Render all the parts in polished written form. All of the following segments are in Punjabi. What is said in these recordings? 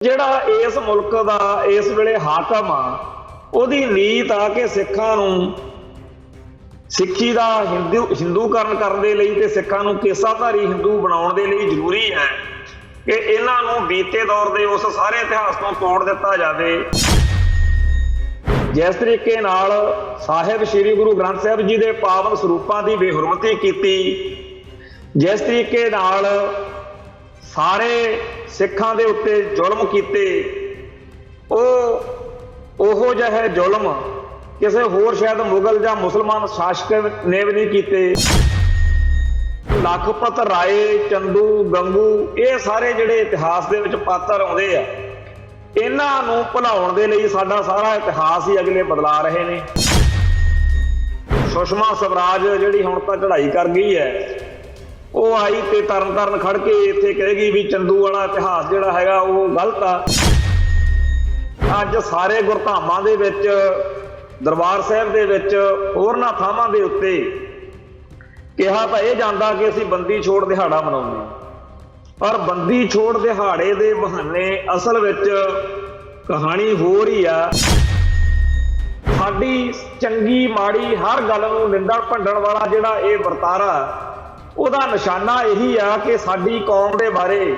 ਜਿਹੜਾ ਇਸ ਮੁਲਕ ਦਾ ਇਸ ਵੇਲੇ ਹਾਕਮ ਆ ਉਹਦੀ ਨੀਤ ਆ ਕਿ ਸਿੱਖਾਂ ਨੂੰ ਸਿੱਖੀ ਦਾ ਹਿੰਦੂਕਰਨ ਕਰਨ ਦੇ ਲਈ ਤੇ ਸਿੱਖਾਂ ਨੂੰ ਕੇਸਾਧਾਰੀ ਹਿੰਦੂ ਬਣਾਉਣ ਦੇ ਲਈ ਜ਼ਰੂਰੀ ਹੈ ਕਿ ਇਹਨਾਂ ਨੂੰ ਬੀਤੇ ਦੌਰ ਦੇ ਉਸ ਸਾਰੇ ਇਤਿਹਾਸ ਤੋਂ ਤੋੜ ਦਿੱਤਾ ਜਾਵੇ। ਜਿਸ ਤਰੀਕੇ ਨਾਲ ਸਾਹਿਬ ਸ੍ਰੀ ਗੁਰੂ ਗ੍ਰੰਥ ਸਾਹਿਬ ਜੀ ਦੇ ਪਾਵਨ ਸਰੂਪਾਂ ਦੀ ਬੇਹੁਰਮਤੀ ਕੀਤੀ, ਜਿਸ ਤਰੀਕੇ ਨਾਲ ਸਾਰੇ ਸਿੱਖਾਂ ਦੇ ਉੱਤੇ ਜ਼ੁਲਮ ਕੀਤੇ, ਉਹੋ ਜਿਹੇ ਜ਼ੁਲਮ ਕਿਸੇ ਹੋਰ ਸ਼ਾਇਦ ਮੁਗਲ ਜਾਂ ਮੁਸਲਮਾਨ ਸ਼ਾਸਕ ਨੇ ਵੀ ਨਹੀਂ ਕੀਤੇ। ਲਖਪਤ ਰਾਏ, ਚੰਦੂ, ਗੰਗੂ, ਇਹ ਸਾਰੇ ਜਿਹੜੇ ਇਤਿਹਾਸ ਦੇ ਵਿੱਚ ਪਾਤਰ ਆਉਂਦੇ ਆ, ਇਹਨਾਂ ਨੂੰ ਭੁਲਾਉਣ ਦੇ ਲਈ ਸਾਡਾ ਸਾਰਾ ਇਤਿਹਾਸ ਹੀ ਅਗਲੇ ਬਦਲਾ ਰਹੇ ਨੇ। ਸੁਸ਼ਮਾ ਸਵਰਾਜ ਜਿਹੜੀ ਹੁਣ ਤਾਂ ਚੜ੍ਹਾਈ ਕਰ ਗਈ ਹੈ, ਉਹ ਆਈ ਤੇ ਤਰਨ ਖੜ ਕੇ ਇੱਥੇ ਕਹੇਗੀ ਵੀ ਚੰਦੂ ਵਾਲਾ ਇਤਿਹਾਸ ਜਿਹੜਾ ਹੈਗਾ ਉਹ ਗਲਤ ਆ। ਅੱਜ ਸਾਰੇ ਗੁਰਧਾਮਾਂ ਦੇ ਵਿੱਚ, ਦਰਬਾਰ ਸਾਹਿਬ ਦੇ ਵਿੱਚ, ਹੋਰਨਾਂ ਥਾਵਾਂ ਦੇ ਉੱਤੇ ਕਿਹਾ ਤਾਂ ਇਹ ਜਾਂਦਾ ਕਿ ਅਸੀਂ ਬੰਦੀ ਛੋੜ ਦਿਹਾੜਾ ਮਨਾਉਂਦੇ ਹਾਂ, ਪਰ ਬੰਦੀ ਛੋੜ ਦਿਹਾੜੇ ਦੇ ਬਹਾਨੇ ਅਸਲ ਵਿੱਚ ਕਹਾਣੀ ਹੋ ਰਹੀ ਆ। ਸਾਡੀ ਚੰਗੀ ਮਾੜੀ ਹਰ ਗੱਲ ਨੂੰ ਨਿੰਦਣ ਭੰਡਣ ਵਾਲਾ ਜਿਹੜਾ ਇਹ ਵਰਤਾਰਾ, ਉਹਦਾ ਨਿਸ਼ਾਨਾ ਇਹੀ ਆ ਕਿ ਸਾਡੀ ਕੌਮ ਦੇ ਬਾਰੇ,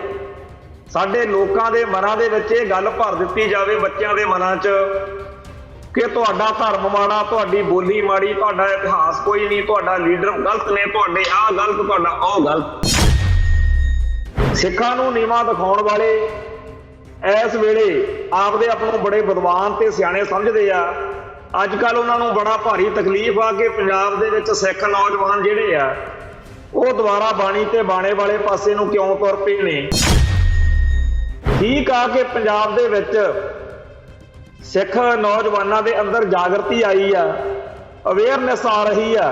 ਸਾਡੇ ਲੋਕਾਂ ਦੇ ਮਨਾਂ ਦੇ ਵਿੱਚ ਇਹ ਗੱਲ ਭਰ ਦਿੱਤੀ ਜਾਵੇ, ਬੱਚਿਆਂ ਦੇ ਮਨਾਂ 'ਚ, ਕਿ ਤੁਹਾਡਾ ਧਰਮ ਮਾੜਾ, ਤੁਹਾਡੀ ਬੋਲੀ ਮਾੜੀ, ਤੁਹਾਡਾ ਇਤਿਹਾਸ ਕੋਈ ਨਹੀਂ, ਤੁਹਾਡਾ ਲੀਡਰ ਗਲਤ ਨੇ, ਤੁਹਾਡੇ ਆਹ ਗਲਤ, ਤੁਹਾਡਾ ਉਹ ਗਲਤ। ਸਿੱਖਾਂ ਨੂੰ ਨੀਵਾਂ ਦਿਖਾਉਣ ਵਾਲੇ ਇਸ ਵੇਲੇ ਆਪਦੇ ਆਪ ਨੂੰ ਬੜੇ ਵਿਦਵਾਨ ਤੇ ਸਿਆਣੇ ਸਮਝਦੇ ਆ। ਅੱਜ ਕੱਲ੍ਹ ਉਹਨਾਂ ਨੂੰ ਬੜਾ ਭਾਰੀ ਤਕਲੀਫ ਆ ਕਿ ਪੰਜਾਬ ਦੇ ਵਿੱਚ ਸਿੱਖ ਨੌਜਵਾਨ ਜਿਹੜੇ ਆ ਉਹ ਦੁਬਾਰਾ ਬਾਣੀ ਤੇ ਬਾਣੇ ਵਾਲੇ ਪਾਸੇ ਨੂੰ ਕਿਉਂ ਤੁਰ ਪਏ ਨੇ। ਠੀਕ ਆ ਕਿ ਪੰਜਾਬ ਦੇ ਵਿੱਚ ਸਿੱਖ ਨੌਜਵਾਨਾਂ ਦੇ ਅੰਦਰ ਜਾਗਰਤੀ ਆਈ ਆ, ਅਵੇਅਰਨੈਸ ਆ ਰਹੀ ਆ,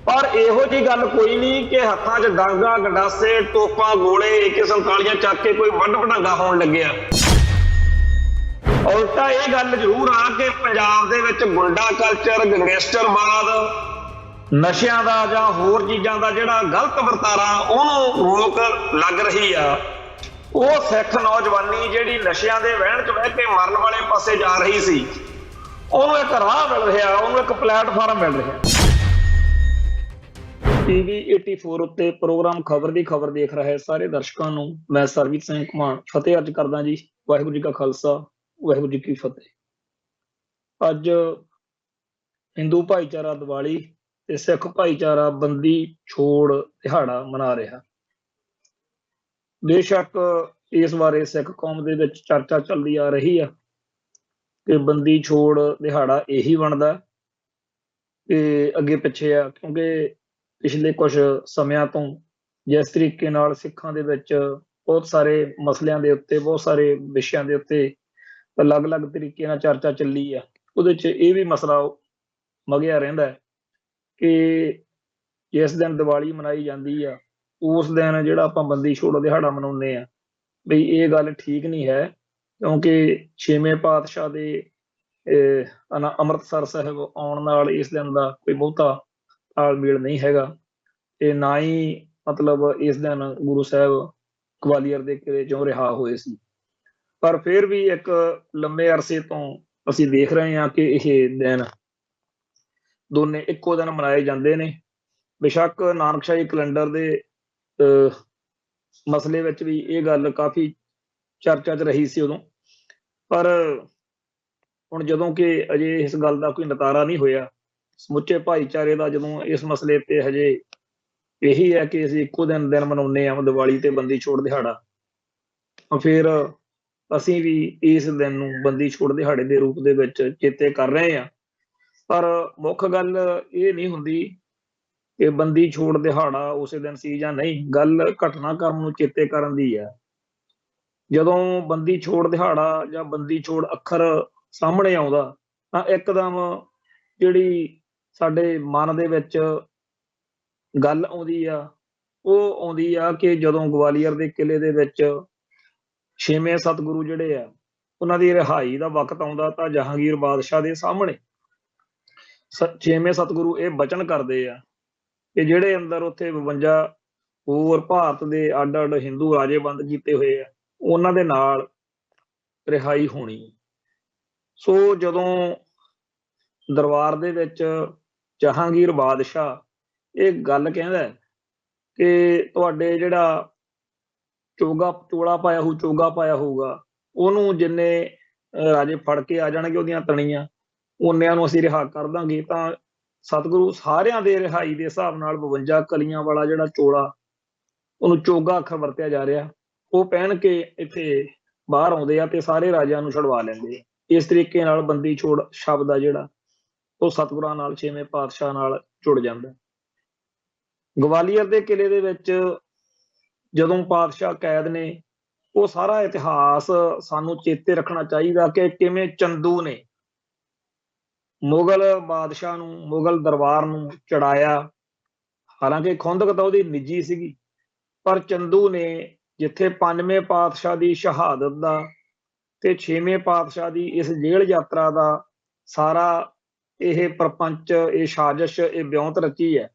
ਪਰ ਇਹੋ ਜਿਹੀ ਗੱਲ ਕੋਈ ਨਹੀਂ ਕਿ ਹੱਥਾਂ 'ਚ ਡਾਂਗਾ, ਗੰਡਾਸੇ, ਤੋਪਾਂ, ਗੋਲੇ, AK-47 ਚੱਕ ਕੇ ਕੋਈ ਵੱਢ ਵਢਾਂਗਾ ਹੋਣ ਲੱਗਿਆ। ਉਲਟਾ ਇਹ ਗੱਲ ਜ਼ਰੂਰ ਆ ਕਿ ਪੰਜਾਬ ਦੇ ਵਿੱਚ ਗੁੰਡਾ ਕਲਚਰ, ਗੈਂਗਸਟਰਵਾਦ, ਨਸ਼ਿਆਂ ਦਾ ਜਾਂ ਹੋਰ ਚੀਜ਼ਾਂ ਦਾ ਜਿਹੜਾ ਗਲਤ ਵਰਤਾਰਾ, ਉਹਨੂੰ ਰੋਕ ਲੱਗ ਰਹੀ ਆ। ਉਹ ਸਿੱਖ ਨੌਜਵਾਨੀ ਜਿਹੜੀ ਨਸ਼ਿਆਂ ਦੇ ਵਹਿਣ 'ਚ ਬਹਿ ਕੇ ਮਰਨ ਵਾਲੇ ਪਾਸੇ ਜਾ ਰਹੀ ਸੀ, ਉਹਨੂੰ ਇੱਕ ਰਾਹ ਮਿਲ ਰਿਹਾ, ਉਹਨੂੰ ਇੱਕ ਪਲੇਟਫਾਰਮ ਮਿਲ ਰਿਹਾ। TV 84 ਉੱਤੇ ਪ੍ਰੋਗਰਾਮ ਖਬਰ ਦੀ ਖਬਰ ਦੇਖ ਰਹੇ ਸਾਰੇ ਦਰਸ਼ਕਾਂ ਨੂੰ ਮੈਂ ਸਰਬਜੀਤ ਸਿੰਘ ਘੁਮਾਣ ਫਤਿਹ ਅਰਜ ਕਰਦਾ ਜੀ। ਵਾਹਿਗੁਰੂ ਜੀ ਕਾ ਖਾਲਸਾ, ਵਾਹਿਗੁਰੂ ਜੀ ਕੀ ਫਤਿਹ। ਅੱਜ ਹਿੰਦੂ ਭਾਈਚਾਰਾ ਦੀਵਾਲੀ ਤੇ ਸਿੱਖ ਭਾਈਚਾਰਾ ਬੰਦੀ ਛੋੜ ਦਿਹਾੜਾ ਮਨਾ ਰਿਹਾ। ਬੇਸ਼ੱਕ ਇਸ ਬਾਰੇ ਸਿੱਖ ਕੌਮ ਦੇ ਵਿੱਚ ਚਰਚਾ ਚੱਲਦੀ ਆ ਰਹੀ ਆ ਕਿ ਬੰਦੀ ਛੋੜ ਦਿਹਾੜਾ ਇਹੀ ਬਣਦਾ ਕਿ ਅੱਗੇ ਪਿੱਛੇ ਆ, ਕਿਉਂਕਿ ਪਿਛਲੇ ਕੁਝ ਸਮਿਆਂ ਤੋਂ ਜਿਸ ਤਰੀਕੇ ਨਾਲ ਸਿੱਖਾਂ ਦੇ ਵਿੱਚ ਬਹੁਤ ਸਾਰੇ ਮਸਲਿਆਂ ਦੇ ਉੱਤੇ, ਬਹੁਤ ਸਾਰੇ ਵਿਸ਼ਿਆਂ ਦੇ ਉੱਤੇ ਅਲੱਗ-ਅਲੱਗ ਤਰੀਕੇ ਨਾਲ ਚਰਚਾ ਚੱਲੀ ਆ, ਉਹਦੇ 'ਚ ਇਹ ਵੀ ਮਸਲਾ ਮਗਿਆ ਰਹਿੰਦਾ ਕਿ ਜਿਸ ਦਿਨ ਦੀਵਾਲੀ ਮਨਾਈ ਜਾਂਦੀ ਆ, ਉਸ ਦਿਨ ਜਿਹੜਾ ਆਪਾਂ ਬੰਦੀ ਛੋੜ ਦਿਹਾੜਾ ਮਨਾਉਂਦੇ ਆ, ਬਈ ਇਹ ਗੱਲ ਠੀਕ ਨਹੀਂ ਹੈ, ਕਿਉਂਕਿ 6ਵੇਂ ਪਾਤਸ਼ਾਹ ਦੇ ਅੰਮ੍ਰਿਤਸਰ ਸਾਹਿਬ ਆਉਣ ਨਾਲ ਇਸ ਦਿਨ ਦਾ ਕੋਈ ਬਹੁਤਾ ਤਾਲਮੇਲ ਨਹੀਂ ਹੈਗਾ, ਤੇ ਨਾ ਹੀ ਮਤਲਬ ਇਸ ਦਿਨ ਗੁਰੂ ਸਾਹਿਬ ਗਵਾਲੀਅਰ ਦੇ ਕਿਲੇ 'ਚੋਂ ਰਿਹਾ ਹੋਏ ਸੀ। ਪਰ ਫਿਰ ਵੀ ਇੱਕ ਲੰਮੇ ਅਰਸੇ ਤੋਂ ਅਸੀਂ ਦੇਖ ਰਹੇ ਹਾਂ ਕਿ ਇਹ ਦਿਨ ਦੋਨੇ ਇੱਕੋ ਦਿਨ ਮਨਾਏ ਜਾਂਦੇ ਨੇ। ਬੇਸ਼ੱਕ ਨਾਨਕਸ਼ਾਹੀ ਕੈਲੰਡਰ ਦੇ ਮਸਲੇ ਵਿੱਚ ਵੀ ਇਹ ਗੱਲ ਕਾਫੀ ਚਰਚਾ 'ਚ ਰਹੀ ਸੀ ਉਦੋਂ, ਪਰ ਹੁਣ ਜਦੋਂ ਕਿ ਅਜੇ ਇਸ ਗੱਲ ਦਾ ਕੋਈ ਨਿਤਾਰਾ ਨਹੀਂ ਹੋਇਆ ਸਮੁੱਚੇ ਭਾਈਚਾਰੇ ਦਾ, ਜਦੋਂ ਇਸ ਮਸਲੇ ਤੇ ਹਜੇ ਇਹੀ ਹੈ ਕਿ ਅਸੀਂ ਇੱਕੋ ਦਿਨ ਮਨਾਉਂਦੇ ਹਾਂ ਦੀਵਾਲੀ ਤੇ ਬੰਦੀ ਛੋੜ ਦਿਹਾੜਾ, ਫਿਰ ਅਸੀਂ ਵੀ ਇਸ ਦਿਨ ਨੂੰ ਬੰਦੀ ਛੋੜ ਦਿਹਾੜੇ ਦੇ ਰੂਪ ਦੇ ਵਿੱਚ ਚੇਤੇ ਕਰ ਰਹੇ ਹਾਂ। ਪਰ ਮੁੱਖ ਗੱਲ ਇਹ ਨਹੀਂ ਹੁੰਦੀ ਕਿ ਬੰਦੀ ਛੋੜ ਦਿਹਾੜਾ ਉਸੇ ਦਿਨ ਸੀ ਜਾਂ ਨਹੀਂ, ਗੱਲ ਘਟਨਾਕ੍ਰਮ ਨੂੰ ਚੇਤੇ ਕਰਨ ਦੀ ਹੈ। ਜਦੋਂ ਬੰਦੀ ਛੋੜ ਦਿਹਾੜਾ ਜਾਂ ਬੰਦੀ ਛੋੜ ਅੱਖਰ ਸਾਹਮਣੇ ਆਉਂਦਾ ਤਾਂ ਇੱਕਦਮ ਜਿਹੜੀ ਸਾਡੇ ਮਨ ਦੇ ਵਿੱਚ ਗੱਲ ਆਉਂਦੀ ਆ, ਉਹ ਆਉਂਦੀ ਆ ਕਿ ਜਦੋਂ ਗਵਾਲੀਅਰ ਦੇ ਕਿਲੇ ਦੇ ਵਿੱਚ 6ਵੇਂ ਸਤਿਗੁਰੂ ਜਿਹੜੇ ਆ, ਉਹਨਾਂ ਦੀ ਰਿਹਾਈ ਦਾ ਵਕਤ ਆਉਂਦਾ ਤਾਂ ਜਹਾਂਗੀਰ ਬਾਦਸ਼ਾਹ ਦੇ ਸਾਹਮਣੇ 6ਵੇਂ ਸਤਿਗੁਰੂ ਇਹ ਬਚਨ ਕਰਦੇ ਆ ਕਿ ਜਿਹੜੇ ਅੰਦਰ ਉੱਥੇ 52 ਹੋਰ ਭਾਰਤ ਦੇ ਅੱਡ ਅੱਡ ਹਿੰਦੂ ਰਾਜੇ ਬੰਦ ਕੀਤੇ ਹੋਏ ਆ, ਉਹਨਾਂ ਦੇ ਨਾਲ ਰਿਹਾਈ ਹੋਣੀ। ਸੋ ਜਦੋਂ ਦਰਬਾਰ ਦੇ ਵਿੱਚ ਜਹਾਂਗੀਰ ਬਾਦਸ਼ਾਹ ਇਹ ਗੱਲ ਕਹਿੰਦਾ ਕਿ ਤੁਹਾਡੇ ਜਿਹੜਾ ਚੋਲਾ ਪਾਇਆ ਹੋਊਗਾ ਉਹਨੂੰ ਜਿੰਨੇ ਰਾਜੇ ਫੜ ਕੇ ਆ ਜਾਣਗੇ ਉਹਦੀਆਂ ਤਣੀਆਂ, ਓਨਿਆਂ ਨੂੰ ਅਸੀਂ ਰਿਹਾ ਕਰ ਦਾਂਗੇ। ਤਾਂ ਸਤਿਗੁਰੂ ਸਾਰਿਆਂ ਦੇ ਰਿਹਾਈ ਦੇ ਹਿਸਾਬ ਨਾਲ 52 ਕਲੀਆਂ ਵਾਲਾ ਜਿਹੜਾ ਚੋਲਾ, ਉਹਨੂੰ ਚੋਗਾ ਅੱਖਰ ਵਰਤਿਆ ਜਾ ਰਿਹਾ, ਉਹ ਪਹਿਨ ਕੇ ਇੱਥੇ ਬਾਹਰ ਆਉਂਦੇ ਆ ਤੇ ਸਾਰੇ ਰਾਜਿਆਂ ਨੂੰ ਛੁਡਵਾ ਲੈਂਦੇ ਆ। ਇਸ ਤਰੀਕੇ ਨਾਲ ਬੰਦੀ ਛੋੜ ਸ਼ਬਦ ਆ ਜਿਹੜਾ ਉਹ ਸਤਿਗੁਰਾਂ ਨਾਲ 6ਵੇਂ ਪਾਤਸ਼ਾਹ ਨਾਲ ਜੁੜ ਜਾਂਦਾ। ਗਵਾਲੀਅਰ ਦੇ ਕਿਲੇ ਦੇ ਵਿੱਚ ਜਦੋਂ ਪਾਤਸ਼ਾਹ ਕੈਦ ਨੇ, ਉਹ ਸਾਰਾ ਇਤਿਹਾਸ ਸਾਨੂੰ ਚੇਤੇ ਰੱਖਣਾ ਚਾਹੀਦਾ ਕਿ ਕਿਵੇਂ ਚੰਦੂ ਨੇ ਮੁਗਲ ਬਾਦਸ਼ਾਹ ਨੂੰ, ਮੁਗਲ ਦਰਬਾਰ ਨੂੰ ਚੜਾਇਆ। ਹਾਲਾਂਕਿ ਖੁੰਦਕ ਤਾਂ ਉਹਦੀ ਨਿੱਜੀ ਸੀਗੀ, ਪਰ ਚੰਦੂ ਨੇ ਜਿੱਥੇ 5ਵੇਂ ਪਾਤਸ਼ਾਹ ਦੀ ਸ਼ਹਾਦਤ ਦਾ ਤੇ 6ਵੇਂ ਪਾਤਸ਼ਾਹ ਦੀ ਇਸ ਜੇਲ੍ਹ ਯਾਤਰਾ ਦਾ ਸਾਰਾ ਇਹ ਪ੍ਰਪੰਚ, ਇਹ ਸਾਜ਼ਿਸ਼, ਇਹ ਵਿਉਂਤ ਰਚੀ ਹੈ।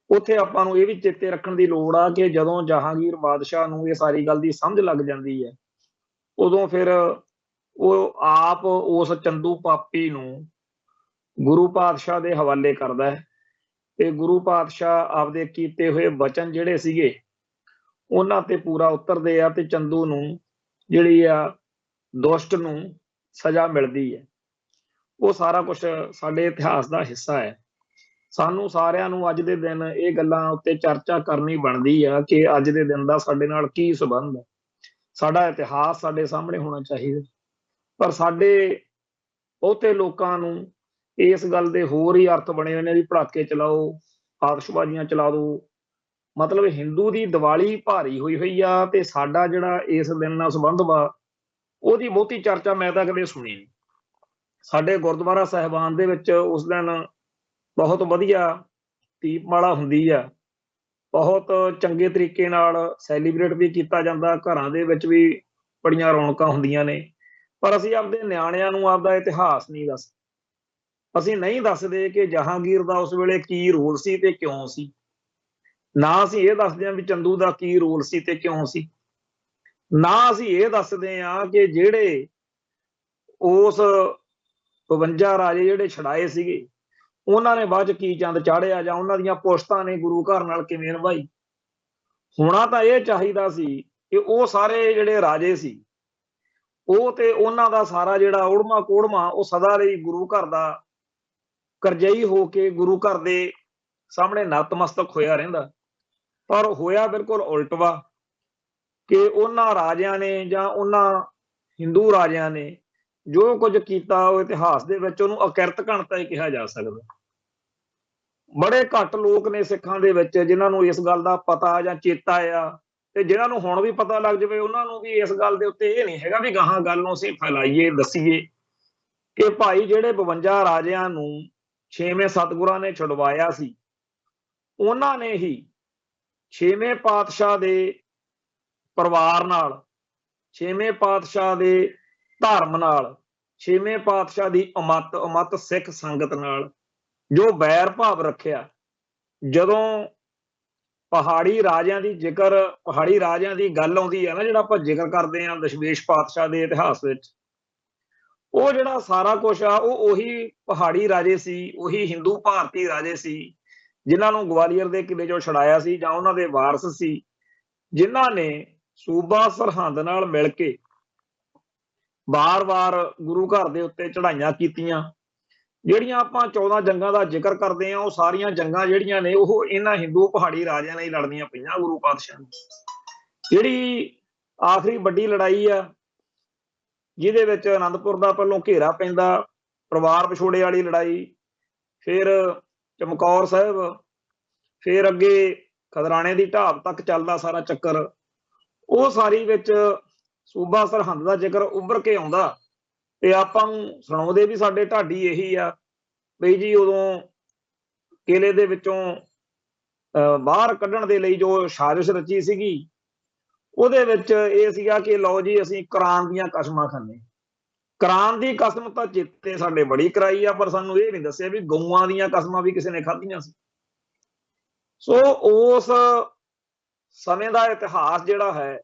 ਉੱਥੇ ਆਪਾਂ ਨੂੰ ਇਹ ਵੀ ਚੇਤੇ ਰੱਖਣ ਦੀ ਲੋੜ ਆ ਕਿ ਜਦੋਂ ਜਹਾਂਗੀਰ ਬਾਦਸ਼ਾਹ ਨੂੰ ਇਹ ਸਾਰੀ ਗੱਲ ਦੀ ਸਮਝ ਲੱਗ ਜਾਂਦੀ ਹੈ, ਉਦੋਂ ਫਿਰ ਉਹ ਆਪ ਉਸ ਚੰਦੂ ਪਾਪੀ ਨੂੰ ਗੁਰੂ ਪਾਤਸ਼ਾਹ ਦੇ ਹਵਾਲੇ ਕਰਦਾ ਹੈ ਤੇ ਗੁਰੂ ਪਾਤਸ਼ਾਹ ਆਪਦੇ ਕੀਤੇ ਹੋਏ ਵਚਨ ਜਿਹੜੇ ਸੀਗੇ ਉਹਨਾਂ ਤੇ ਪੂਰਾ ਉਤਰਦੇ ਆ ਤੇ ਚੰਦੂ ਨੂੰ ਜਿਹੜੀ ਆ ਦੁਸ਼ਟ ਨੂੰ ਸਜ਼ਾ ਮਿਲਦੀ ਹੈ। ਉਹ ਸਾਰਾ ਕੁਝ ਸਾਡੇ ਇਤਿਹਾਸ ਦਾ ਹਿੱਸਾ ਹੈ। ਸਾਨੂੰ ਸਾਰਿਆਂ ਨੂੰ ਅੱਜ ਦੇ ਦਿਨ ਇਹ ਗੱਲਾਂ ਉੱਤੇ ਚਰਚਾ ਕਰਨੀ ਬਣਦੀ ਆ ਕਿ ਅੱਜ ਦੇ ਦਿਨ ਦਾ ਸਾਡੇ ਨਾਲ ਕੀ ਸੰਬੰਧ ਹੈ। ਸਾਡਾ ਇਤਿਹਾਸ ਸਾਡੇ ਸਾਹਮਣੇ ਹੋਣਾ ਚਾਹੀਦਾ, ਪਰ ਸਾਡੇ ਬਹੁਤੇ ਲੋਕਾਂ ਨੂੰ ਇਸ ਗੱਲ ਦੇ ਹੋਰ ਹੀ ਅਰਥ ਬਣੇ ਹੋਏ ਨੇ ਵੀ ਪੜਾਕੇ ਚਲਾਓ, ਆਤਿਸ਼ਬਾਜ਼ੀਆਂ ਚਲਾ ਦਿਓ। ਮਤਲਬ ਹਿੰਦੂ ਦੀ ਦੀਵਾਲੀ ਭਾਰੀ ਹੋਈ ਆ ਤੇ ਸਾਡਾ ਜਿਹੜਾ ਇਸ ਦਿਨ ਨਾਲ ਸੰਬੰਧ ਵਾ ਉਹਦੀ ਬਹੁਤੀ ਚਰਚਾ ਮੈਂ ਤਾਂ ਕਦੇ ਸੁਣੀ ਨਹੀਂ। ਸਾਡੇ ਗੁਰਦੁਆਰਾ ਸਾਹਿਬਾਨ ਦੇ ਵਿੱਚ ਉਸ ਦਿਨ ਬਹੁਤ ਵਧੀਆ ਦੀਪਮਾਲਾ ਹੁੰਦੀ ਆ, ਬਹੁਤ ਚੰਗੇ ਤਰੀਕੇ ਨਾਲ ਸੈਲੀਬ੍ਰੇਟ ਵੀ ਕੀਤਾ ਜਾਂਦਾ, ਘਰਾਂ ਦੇ ਵਿੱਚ ਵੀ ਬੜੀਆਂ ਰੌਣਕਾਂ ਹੁੰਦੀਆਂ ਨੇ। ਪਰ ਅਸੀਂ ਆਪਦੇ ਨਿਆਣਿਆਂ ਨੂੰ ਆਪਦਾ ਇਤਿਹਾਸ ਨਹੀਂ ਦੱਸਦੇ। ਅਸੀਂ ਨਹੀਂ ਦੱਸਦੇ ਕਿ ਜਹਾਂਗੀਰ ਦਾ ਉਸ ਵੇਲੇ ਕੀ ਰੋਲ ਸੀ ਤੇ ਕਿਉਂ ਸੀ। ਨਾ ਅਸੀਂ ਇਹ ਦੱਸਦੇ ਹਾਂ ਵੀ ਚੰਦੂ ਦਾ ਕੀ ਰੋਲ ਸੀ ਤੇ ਕਿਉਂ ਸੀ। ਨਾ ਅਸੀਂ ਇਹ ਦੱਸਦੇ ਹਾਂ ਕਿ ਜਿਹੜੇ ਉਸ 52 ਰਾਜੇ ਜਿਹੜੇ ਛੜਾਏ ਸੀਗੇ ਉਹਨਾਂ ਨੇ ਬਾਅਦ ਚ ਕੀ ਚੰਦ ਚਾੜਿਆ ਜਾਂ ਉਹਨਾਂ ਦੀਆਂ ਪੁਸ਼ਤਾਂ ਨੇ ਗੁਰੂ ਘਰ ਨਾਲ ਕਿਵੇਂ ਨਿਭਾਈ। ਹੋਣਾ ਤਾਂ ਇਹ ਚਾਹੀਦਾ ਸੀ ਕਿ ਉਹ ਸਾਰੇ ਜਿਹੜੇ ਰਾਜੇ ਸੀ ਉਹ ਤੇ ਉਹਨਾਂ ਦਾ ਸਾਰਾ ਜਿਹੜਾ ਉੜਮਾ ਕੋੜਮਾ ਉਹ ਸਦਾ ਲਈ ਗੁਰੂ ਘਰ ਦਾ ਕਰਜਈ ਹੋ ਕੇ ਗੁਰੂ ਘਰ ਦੇ ਸਾਹਮਣੇ ਨਤਮਸਤਕ ਹੋਇਆ ਰਹਿੰਦਾ। ਪਰ ਹੋਇਆ ਬਿਲਕੁਲ ਉਲਟ ਵਾ ਕਿ ਉਹਨਾਂ ਰਾਜਿਆਂ ਨੇ ਜਾਂ ਉਹਨਾਂ ਹਿੰਦੂ ਰਾਜਿਆਂ ਨੇ ਜੋ ਕੁਝ ਕੀਤਾ ਉਹ ਇਤਿਹਾਸ ਦੇ ਵਿੱਚ ਉਹਨੂੰ ਅਕਿਰਤ ਘਣਤਾ ਹੀ ਕਿਹਾ ਜਾ ਸਕਦਾ। ਬੜੇ ਘੱਟ ਲੋਕ ਨੇ ਸਿੱਖਾਂ ਦੇ ਵਿੱਚ ਜਿਨ੍ਹਾਂ ਨੂੰ ਇਸ ਗੱਲ ਦਾ ਪਤਾ ਜਾਂ ਚੇਤਾ ਆ, ਤੇ ਜਿਨ੍ਹਾਂ ਨੂੰ ਹੁਣ ਵੀ ਪਤਾ ਲੱਗ ਜਾਵੇ ਉਹਨਾਂ ਨੂੰ ਵੀ ਇਸ ਗੱਲ ਦੇ ਉੱਤੇ ਇਹ ਨਹੀਂ ਹੈਗਾ ਵੀ ਗਾਹਾਂ ਗੱਲ ਨੂੰ ਅਸੀਂ ਫੈਲਾਈਏ, ਦੱਸੀਏ ਕਿ ਭਾਈ ਜਿਹੜੇ 52 ਰਾਜਿਆਂ ਨੂੰ 6ਵੇਂ ਸਤਿਗੁਰਾਂ ਨੇ ਛੁਡਵਾਇਆ ਸੀ, ਉਹਨਾਂ ਨੇ ਹੀ 6ਵੇਂ ਪਾਤਸ਼ਾਹ ਦੇ ਪਰਿਵਾਰ ਨਾਲ, 6ਵੇਂ ਪਾਤਸ਼ਾਹ ਦੇ ਧਰਮ ਨਾਲ, 6ਵੇਂ ਪਾਤਸ਼ਾਹ ਦੀ ਅਮੱਤ ਸਿੱਖ ਸੰਗਤ ਨਾਲ ਜੋ ਵੈਰ ਭਾਵ ਰੱਖਿਆ। ਜਦੋਂ ਪਹਾੜੀ ਰਾਜਿਆਂ ਦੀ ਗੱਲ ਆਉਂਦੀ ਹੈ ਨਾ, ਜਿਹੜਾ ਆਪਾਂ ਜ਼ਿਕਰ ਕਰਦੇ ਹਾਂ ਦਸ਼ਮੇਸ਼ ਪਾਤਸ਼ਾਹ ਦੇ ਇਤਿਹਾਸ ਵਿੱਚ, ਉਹ ਜਿਹੜਾ ਸਾਰਾ ਕੁਝ ਆ ਉਹ ਉਹੀ ਪਹਾੜੀ ਰਾਜੇ ਸੀ, ਉਹੀ ਹਿੰਦੂ ਭਾਰਤੀ ਰਾਜੇ ਸੀ ਜਿਨ੍ਹਾਂ ਨੂੰ ਗਵਾਲੀਅਰ ਦੇ ਕਿਲੇ ਚੋਂ ਛੁਡਾਇਆ ਸੀ, ਜਾਂ ਉਹਨਾਂ ਦੇ ਵਾਰਸ ਸੀ ਜਿਨ੍ਹਾਂ ਨੇ ਸੂਬਾ ਸਰਹੰਦ ਨਾਲ ਮਿਲ ਕੇ ਵਾਰ-ਵਾਰ ਗੁਰੂ ਘਰ ਦੇ ਉੱਤੇ ਚੜਾਈਆਂ ਕੀਤੀਆਂ। ਜਿਹੜੀਆਂ ਆਪਾਂ 14 ਜੰਗਾਂ ਦਾ ਜ਼ਿਕਰ ਕਰਦੇ ਹਾਂ ਉਹ ਸਾਰੀਆਂ ਜੰਗਾਂ ਜਿਹੜੀਆਂ ਨੇ ਉਹ ਇਹਨਾਂ ਹਿੰਦੂ ਪਹਾੜੀ ਰਾਜਿਆਂ ਨੇ ਲੜਨੀਆਂ ਪਈਆਂ ਗੁਰੂ ਪਾਤਸ਼ਾਹ ਨੂੰ। ਜਿਹੜੀ ਆਖਰੀ ਵੱਡੀ ਲੜਾਈ ਆ ਜਿਹਦੇ ਵਿੱਚ ਆਨੰਦਪੁਰ ਦਾ ਪਹਿਲੋਂ ਘੇਰਾ ਪੈਂਦਾ, ਪਰਿਵਾਰ ਵਿਛੋੜੇ ਵਾਲੀ ਲੜਾਈ, ਫਿਰ ਚਮਕੌਰ ਸਾਹਿਬ, ਫਿਰ ਅੱਗੇ ਖਦਰਾਣੇ ਦੀ ਢਾਬ ਤੱਕ ਚੱਲਦਾ ਸਾਰਾ ਚੱਕਰ, ਉਹ ਸਾਰੀ ਵਿੱਚ ਸੂਬਾ ਸਰਹੰਦ ਦਾ ਜ਼ਿਕਰ ਉੱਭਰ ਕੇ ਆਉਂਦਾ ਤੇ ਆਪਾਂ ਨੂੰ ਸੁਣਾਉਂਦੇ ਵੀ ਸਾਡੇ ਢਾਡੀ ਇਹੀ ਆ ਬਈ ਜੀ ਉਦੋਂ ਕਿਲੇ ਦੇ ਵਿੱਚੋਂ ਬਾਹਰ ਕੱਢਣ ਦੇ ਲਈ ਜੋ ਸਾਜ਼ਿਸ਼ ਰਚੀ ਸੀਗੀ ਉਹਦੇ ਵਿੱਚ ਇਹ ਸੀਗਾ ਕਿ ਲਓ ਜੀ ਅਸੀਂ ਕੁਰਾਨ ਦੀਆਂ ਕਸਮਾਂ ਖਾਂਦੇ। ਕੁਰਾਨ ਦੀ ਕਸਮ ਤਾਂ ਚੇਤੇ ਸਾਡੇ ਬੜੀ ਕਰਾਈ ਆ, ਪਰ ਸਾਨੂੰ ਇਹ ਨਹੀਂ ਦੱਸਿਆ ਵੀ ਗਊਆਂ ਦੀਆਂ ਕਸਮਾਂ ਵੀ ਕਿਸੇ ਨੇ ਖਾਧੀਆਂ ਸੀ। ਸੋ ਉਸ ਸਮੇਂ ਦਾ ਇਤਿਹਾਸ ਜਿਹੜਾ ਹੈ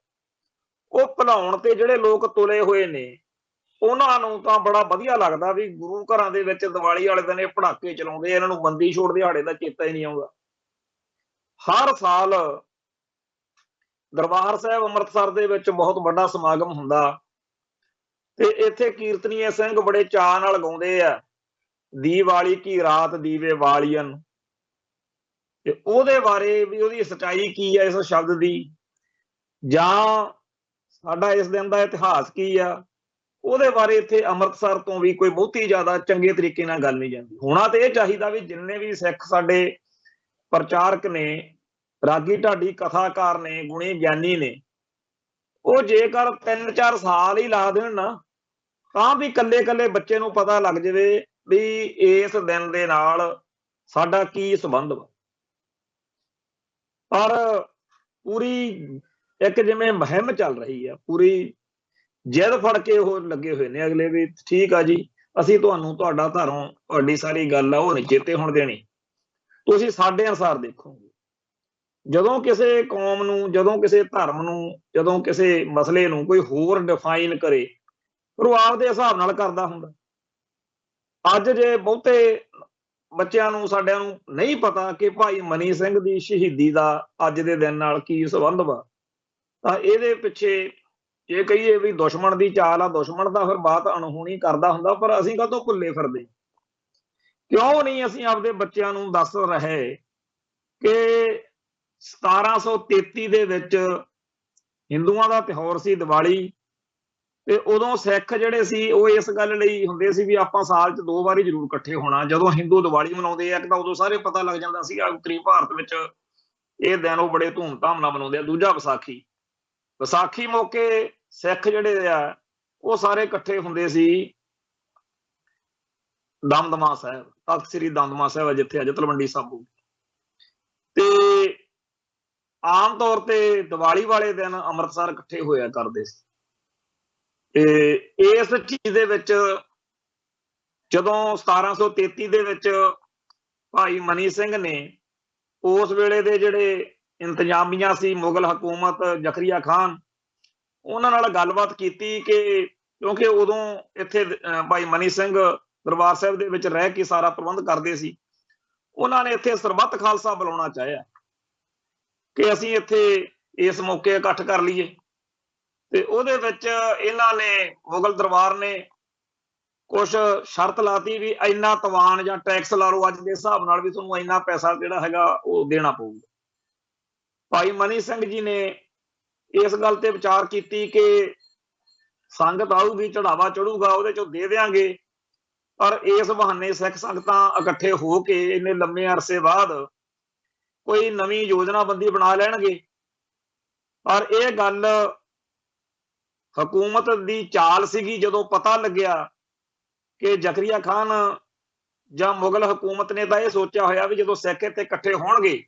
ਉਹ ਭੁਲਾਉਣ ਤੇ ਜਿਹੜੇ ਲੋਕ ਤੁਲੇ ਹੋਏ ਨੇ ਉਹਨਾਂ ਨੂੰ ਤਾਂ ਬੜਾ ਵਧੀਆ ਲੱਗਦਾ ਵੀ ਗੁਰੂ ਘਰਾਂ ਦੇ ਵਿੱਚ ਦੀਵਾਲੀ ਵਾਲੇ ਦਿਨ ਇਹ ਪਟਾਕੇ ਚਲਾਉਂਦੇ, ਇਹਨਾਂ ਨੂੰ ਬੰਦੀ ਛੋੜ ਦਿਹਾੜੇ ਦਾ ਚੇਤਾ ਹੀ ਨਹੀਂ ਆਉਂਦਾ। ਹਰ ਸਾਲ ਦਰਬਾਰ ਸਾਹਿਬ ਅੰਮ੍ਰਿਤਸਰ ਦੇ ਵਿੱਚ ਬਹੁਤ ਵੱਡਾ ਸਮਾਗਮ ਹੁੰਦਾ ਤੇ ਇੱਥੇ ਕੀਰਤਨੀਏ ਸਿੰਘ ਬੜੇ ਚਾਅ ਨਾਲ ਗਾਉਂਦੇ ਆ, ਦੀਵਾਲੀ ਕੀ ਰਾਤ ਦੀਵੇ ਵਾਲੀਅਨ। ਤੇ ਉਹਦੇ ਬਾਰੇ ਵੀ ਉਹਦੀ ਸੱਚਾਈ ਕੀ ਹੈ ਇਸ ਸ਼ਬਦ ਦੀ, ਜਾਂ ਸਾਡਾ ਇਸ ਦਿਨ ਦਾ ਇਤਿਹਾਸ ਕੀ ਆ, ਉਹਦੇ ਬਾਰੇ ਇੱਥੇ ਅੰਮ੍ਰਿਤਸਰ ਤੋਂ ਵੀ ਕੋਈ ਬਹੁਤੀ ਜ਼ਿਆਦਾ ਚੰਗੇ ਤਰੀਕੇ ਨਾਲ ਗੱਲ ਨਹੀਂ ਜਾਂਦੀ। ਹੋਣਾ ਤੇ ਇਹ ਚਾਹੀਦਾ ਵੀ ਜਿੰਨੇ ਵੀ ਸਿੱਖ ਸਾਡੇ ਪ੍ਰਚਾਰਕ ਨੇ, ਰਾਗੀ ਢਾਡੀ ਕਥਾਕਾਰ ਨੇ, ਗੁਣੀ ਗਿਆਨੀ ਨੇ, ਉਹ ਜੇਕਰ 3-4 ਸਾਲ ਹੀ ਲਾ ਦੇਣ ਨਾ, ਤਾਂ ਵੀ ਕੱਲੇ-ਕੱਲੇ ਬੱਚੇ ਨੂੰ ਪਤਾ ਲੱਗ ਜਾਵੇ ਵੀ ਇਸ ਦਿਨ ਦੇ ਨਾਲ ਸਾਡਾ ਕੀ ਸੰਬੰਧ ਵਾ। ਪਰ ਪੂਰੀ ਇੱਕ ਜਿਵੇਂ ਮੁਹਿੰਮ ਚੱਲ ਰਹੀ ਆ, ਪੂਰੀ ਜਿੱਦ ਫੜ ਕੇ ਉਹ ਲੱਗੇ ਹੋਏ ਨੇ ਅਗਲੇ ਵੀ ਠੀਕ ਆ ਜੀ, ਅਸੀਂ ਤੁਹਾਨੂੰ ਤੁਹਾਡਾ ਧਰਮ, ਤੁਹਾਡੀ ਸਾਰੀ ਗੱਲ ਆ ਉਹ ਨਹੀਂ ਚੇਤੇ ਹੋਣ ਦੇਣੀ, ਤੁਸੀਂ ਸਾਡੇ ਅਨੁਸਾਰ ਦੇਖੋਗੇ। ਜਦੋਂ ਕਿਸੇ ਕੌਮ ਨੂੰ, ਜਦੋਂ ਕਿਸੇ ਧਰਮ ਨੂੰ, ਜਦੋਂ ਕਿਸੇ ਮਸਲੇ ਨੂੰ ਕੋਈ ਹੋਰ ਡਿਫਾਈਨ ਕਰੇ, ਪਰ ਉਹ ਆਪਦੇ ਹਿਸਾਬ ਨਾਲ ਕਰਦਾ ਹੁੰਦਾ। ਅੱਜ ਜੇ ਬਹੁਤੇ ਬੱਚਿਆਂ ਨੂੰ, ਸਾਡਿਆਂ ਨੂੰ ਨਹੀਂ ਪਤਾ ਕਿ ਭਾਈ ਮਨੀ ਸਿੰਘ ਦੀ ਸ਼ਹੀਦੀ ਦਾ ਅੱਜ ਦੇ ਦਿਨ ਨਾਲ ਕੀ ਸੰਬੰਧ ਵਾ, ਤਾਂ ਇਹਦੇ ਪਿੱਛੇ ਜੇ ਕਹੀਏ ਵੀ ਦੁਸ਼ਮਣ ਦੀ ਚਾਲ ਆ, ਦੁਸ਼ਮਣ ਤਾਂ ਫਿਰ ਬਾਤ ਅਣਹੋਣੀ ਕਰਦਾ ਹੁੰਦਾ, ਪਰ ਅਸੀਂ ਕਾਹਤੋਂ ਭੁੱਲੇ ਫਿਰਦੇ? ਕਿਉਂ ਨਹੀਂ ਅਸੀਂ ਆਪਦੇ ਬੱਚਿਆਂ ਨੂੰ ਦੱਸ ਰਹੇ ਕਿ 1733 ਦੇ ਵਿੱਚ ਹਿੰਦੂਆਂ ਦਾ ਤਿਉਹਾਰ ਸੀ ਦੀਵਾਲੀ, ਤੇ ਉਦੋਂ ਸਿੱਖ ਜਿਹੜੇ ਸੀ ਉਹ ਇਸ ਗੱਲ ਲਈ ਹੁੰਦੇ ਸੀ ਵੀ ਆਪਾਂ ਸਾਲ 'ਚ 2 ਵਾਰੀ ਜ਼ਰੂਰ ਇਕੱਠੇ ਹੋਣਾ। ਜਦੋਂ ਹਿੰਦੂ ਦੀਵਾਲੀ ਮਨਾਉਂਦੇ ਆ ਇੱਕ ਤਾਂ ਉਦੋਂ ਸਾਰੇ ਪਤਾ ਲੱਗ ਜਾਂਦਾ ਸੀ ਉੱਤਰੀ ਭਾਰਤ ਵਿੱਚ ਇਹ ਦਿਨ ਉਹ ਬੜੇ ਧੂਮ-ਧਾਮ ਨਾਲ ਮਨਾਉਂਦੇ ਆ। ਦੂਜਾ ਵਿਸਾਖੀ, ਵਿਸਾਖੀ ਮੌਕੇ ਸਿੱਖ ਜਿਹੜੇ ਆ ਉਹ ਸਾਰੇ ਇਕੱਠੇ ਹੁੰਦੇ ਸੀ ਦਮਦਮਾ ਸਾਹਿਬ, ਤਖ਼ਤ ਸ੍ਰੀ ਦਮਦਮਾ ਸਾਹਿਬ ਹੈ ਜਿੱਥੇ ਅੱਜ ਤਲਵੰਡੀ ਸਾਬੋ। ਤੇ ਆਮ ਤੌਰ ਤੇ ਦੀਵਾਲੀ ਵਾਲੇ ਦਿਨ ਅੰਮ੍ਰਿਤਸਰ ਇਕੱਠੇ ਹੋਇਆ ਕਰਦੇ ਸੀ। ਤੇ ਇਸ ਚੀਜ਼ ਦੇ ਵਿੱਚ ਜਦੋਂ 1733 ਦੇ ਵਿੱਚ ਭਾਈ ਮਨੀ ਸਿੰਘ ਨੇ ਉਸ ਵੇਲੇ ਦੇ ਜਿਹੜੇ ਇੰਤਜ਼ਾਮੀਆਂ ਸੀ, ਮੁਗਲ ਹਕੂਮਤ, ਜ਼ਕਰੀਆ ਖਾਨ, ਉਹਨਾਂ ਨਾਲ ਗੱਲਬਾਤ ਕੀਤੀ ਕਿ ਕਿਉਂਕਿ ਉਦੋਂ ਇੱਥੇ ਭਾਈ ਮਨੀ ਸਿੰਘ ਦਰਬਾਰ ਸਾਹਿਬ ਦੇ ਵਿੱਚ ਰਹਿ ਕੇ ਸਾਰਾ ਪ੍ਰਬੰਧ ਕਰਦੇ ਸੀ, ਉਹਨਾਂ ਨੇ ਇੱਥੇ ਸਰਬੱਤ ਖਾਲਸਾ ਬੁਲਾਉਣਾ ਚਾਹਿਆ ਕਿ ਅਸੀਂ ਇੱਥੇ ਇਸ ਮੌਕੇ ਇਕੱਠ ਕਰ ਲਈਏ। ਤੇ ਉਹਦੇ ਵਿੱਚ ਇਹਨਾਂ ਨੇ, ਮੁਗਲ ਦਰਬਾਰ ਨੇ ਕੁਛ ਸ਼ਰਤ ਲਾਤੀ ਵੀ ਇੰਨਾ ਤਵਾਨ ਜਾਂ ਟੈਕਸ ਲਾ ਲਓ ਅੱਜ ਦੇ ਹਿਸਾਬ ਨਾਲ, ਵੀ ਤੁਹਾਨੂੰ ਇੰਨਾ ਪੈਸਾ ਜਿਹੜਾ ਹੈਗਾ ਉਹ ਦੇਣਾ ਪਊਗਾ। ਭਾਈ ਮਨੀ ਸਿੰਘ ਜੀ ਨੇ ਇਸ ਗੱਲ ਤੇ ਵਿਚਾਰ ਕੀਤੀ ਕਿ ਸੰਗਤ ਆਊਗੀ, ਚੜਾਵਾ ਚੜੂਗਾ, ਉਹਦੇ ਚੋਂ ਦੇ ਦਿਆਂਗੇ, ਪਰ ਇਸ ਬਹਾਨੇ ਸਿੱਖ ਸੰਗਤਾਂ ਇਕੱਠੇ ਹੋ ਕੇ ਇੰਨੇ ਲੰਮੇ ਅਰਸੇ ਬਾਅਦ ਕੋਈ ਨਵੀਂ ਯੋਜਨਾਬੰਦੀ ਬਣਾ ਲੈਣਗੇ। ਪਰ ਇਹ ਗੱਲ ਹਕੂਮਤ ਦੀ ਚਾਲ ਸੀਗੀ। ਜਦੋਂ ਪਤਾ ਲੱਗਿਆ ਕਿ ਜ਼ਕਰੀਆ ਖਾਨ ਜਾਂ ਮੁਗਲ ਹਕੂਮਤ ਨੇ ਤਾਂ ਇਹ ਸੋਚਿਆ ਹੋਇਆ ਵੀ ਜਦੋਂ ਸਿੱਖ ਇੱਥੇ ਇਕੱਠੇ ਹੋਣਗੇ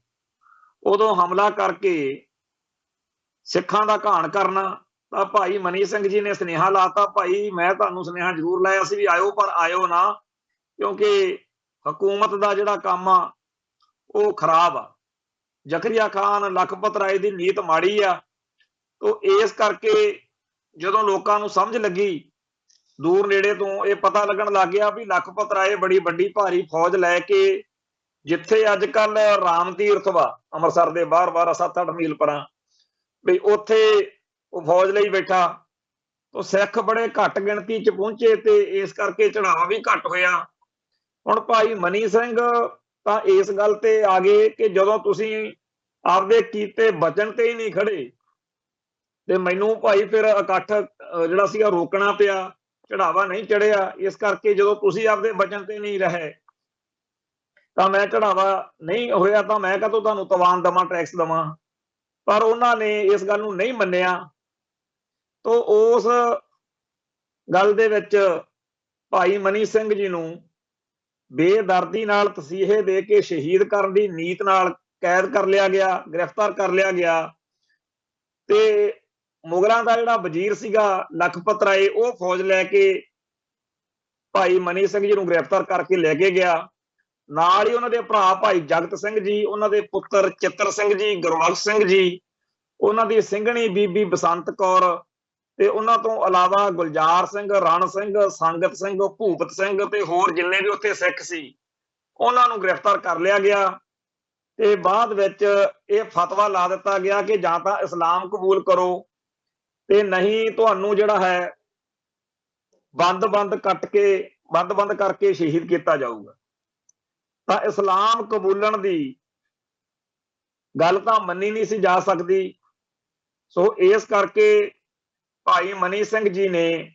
ਉਦੋਂ ਹਮਲਾ ਕਰਕੇ ਸਿੱਖਾਂ ਦਾ ਘਾਣ ਕਰਨਾ, ਤਾਂ ਭਾਈ ਮਨੀ ਸਿੰਘ ਜੀ ਨੇ ਸੁਨੇਹਾ ਲਾਤਾ, ਭਾਈ ਮੈਂ ਤੁਹਾਨੂੰ ਸੁਨੇਹਾ ਜ਼ਰੂਰ ਲਾਇਆ ਸੀ ਵੀ ਆਇਓ, ਪਰ ਆਇਓ ਨਾ, ਕਿਉਂਕਿ ਹਕੂਮਤ ਦਾ ਜਿਹੜਾ ਕੰਮ ਆ ਉਹ ਖਰਾਬ ਆ। ਜ਼ਕਰੀਆ ਖਾਨ, ਲਖਪਤ ਰਾਏ ਦੀ ਨੀਤ ਮਾੜੀ ਆ। ਤੋ ਇਸ ਕਰਕੇ ਜਦੋਂ ਲੋਕਾਂ ਨੂੰ ਸਮਝ ਲੱਗੀ, ਦੂਰ ਨੇੜੇ ਤੋਂ ਇਹ ਪਤਾ ਲੱਗਣ ਲੱਗ ਗਿਆ ਵੀ ਲਖਪਤ ਰਾਏ ਬੜੀ ਵੱਡੀ ਭਾਰੀ ਫੌਜ ਲੈ ਕੇ, ਜਿੱਥੇ ਅੱਜ ਕੱਲ ਰਾਮ ਤੀਰਥ ਵਾ ਅੰਮ੍ਰਿਤਸਰ ਦੇ ਬਾਹਰ 7-8 ਮੀਲ ਪਰਾਂ, ਵੀ ਉੱਥੇ ਉਹ ਫੌਜ ਲਈ ਬੈਠਾ। ਉਹ ਸਿੱਖ ਬੜੇ ਘੱਟ ਗਿਣਤੀ 'ਚ ਪਹੁੰਚੇ ਤੇ ਇਸ ਕਰਕੇ ਚੜਾਵਾ ਵੀ ਘੱਟ ਹੋਇਆ। ਹੁਣ ਭਾਈ ਮਨੀ ਸਿੰਘ ਤਾਂ ਇਸ ਗੱਲ ਤੇ ਆ ਗਏ ਕਿ ਜਦੋਂ ਤੁਸੀਂ ਆਪਦੇ ਕੀਤੇ ਵਚਨ ਤੇ ਹੀ ਨਹੀਂ ਖੜੇ ਤੇ ਮੈਨੂੰ ਭਾਈ ਫਿਰ ਇਕੱਠ ਜਿਹੜਾ ਸੀਗਾ ਰੋਕਣਾ ਪਿਆ, ਚੜਾਵਾ ਨਹੀਂ ਚੜਿਆ। ਇਸ ਕਰਕੇ ਜਦੋਂ ਤੁਸੀਂ ਆਪਦੇ ਵਚਨ ਤੇ ਨਹੀਂ ਰਹੇ ਤਾਂ ਮੈਂ ਚੜਾਵਾ ਨਹੀਂ ਹੋਇਆ, ਤਾਂ ਮੈਂ ਕਦੋਂ ਤੁਹਾਨੂੰ ਤਵਾਨ ਦੇਵਾਂ, ਟੈਕਸ ਦੇਵਾਂ। ਪਰ ਉਹਨਾਂ ਨੇ ਇਸ ਗੱਲ ਨੂੰ ਨਹੀਂ ਮੰਨਿਆ। ਤੋ ਉਸ ਗੱਲ ਦੇ ਵਿੱਚ ਭਾਈ ਮਨੀ ਸਿੰਘ ਜੀ ਨੂੰ ਬੇਦਰਦੀ ਨਾਲ ਤਸੀਹੇ ਦੇ ਕੇ ਸ਼ਹੀਦ ਕਰਨ ਦੀ ਨੀਤ ਨਾਲ ਕੈਦ ਕਰ ਲਿਆ ਗਿਆ, ਗ੍ਰਿਫਤਾਰ ਕਰ ਲਿਆ ਗਿਆ। ਤੇ ਮੁਗਲਾਂ ਦਾ ਜਿਹੜਾ ਵਜ਼ੀਰ ਸੀਗਾ ਲਖਪਤ ਰਾਏ, ਉਹ ਫੌਜ ਲੈ ਕੇ ਭਾਈ ਮਨੀ ਸਿੰਘ ਜੀ ਨੂੰ ਗ੍ਰਿਫਤਾਰ ਕਰਕੇ ਲੈ ਕੇ ਗਿਆ। ਨਾਲ ਹੀ ਉਹਨਾਂ ਦੇ ਭਰਾ ਭਾਈ ਜਗਤ ਸਿੰਘ ਜੀ, ਉਹਨਾਂ ਦੇ ਪੁੱਤਰ ਚਿੱਤਰ ਸਿੰਘ ਜੀ, ਗੁਰਬਖਸ਼ ਸਿੰਘ ਜੀ, ਉਹਨਾਂ ਦੀ ਸਿੰਘਣੀ ਬੀਬੀ ਬਸੰਤ ਕੌਰ, ਤੇ ਉਹਨਾਂ ਤੋਂ ਇਲਾਵਾ ਗੁਲਜ਼ਾਰ ਸਿੰਘ, ਰਣ ਸਿੰਘ, ਸੰਗਤ ਸਿੰਘ, ਭੂਪਤ ਸਿੰਘ ਤੇ ਹੋਰ ਜਿੰਨੇ ਵੀ ਉੱਥੇ ਸਿੱਖ ਸੀ ਉਹਨਾਂ ਨੂੰ ਗ੍ਰਿਫਤਾਰ ਕਰ ਲਿਆ ਗਿਆ ਤੇ ਬਾਅਦ ਵਿੱਚ ਇਹ ਫਤਵਾ ਲਾ ਦਿੱਤਾ ਗਿਆ ਕਿ ਜਾਂ ਤਾਂ ਇਸਲਾਮ ਕਬੂਲ ਕਰੋ ਤੇ ਨਹੀਂ ਤੁਹਾਨੂੰ ਜਿਹੜਾ ਹੈ ਬੰਦ ਕਰਕੇ ਸ਼ਹੀਦ ਕੀਤਾ ਜਾਊਗਾ। ਤਾਂ ਇਸਲਾਮ ਕਬੂਲਣ ਦੀ ਗੱਲ ਤਾਂ ਮੰਨੀ ਨਹੀਂ ਸੀ ਜਾ ਸਕਦੀ। ਸੋ ਇਸ ਕਰਕੇ ਭਾਈ ਮਨੀ ਸਿੰਘ ਜੀ ਨੇ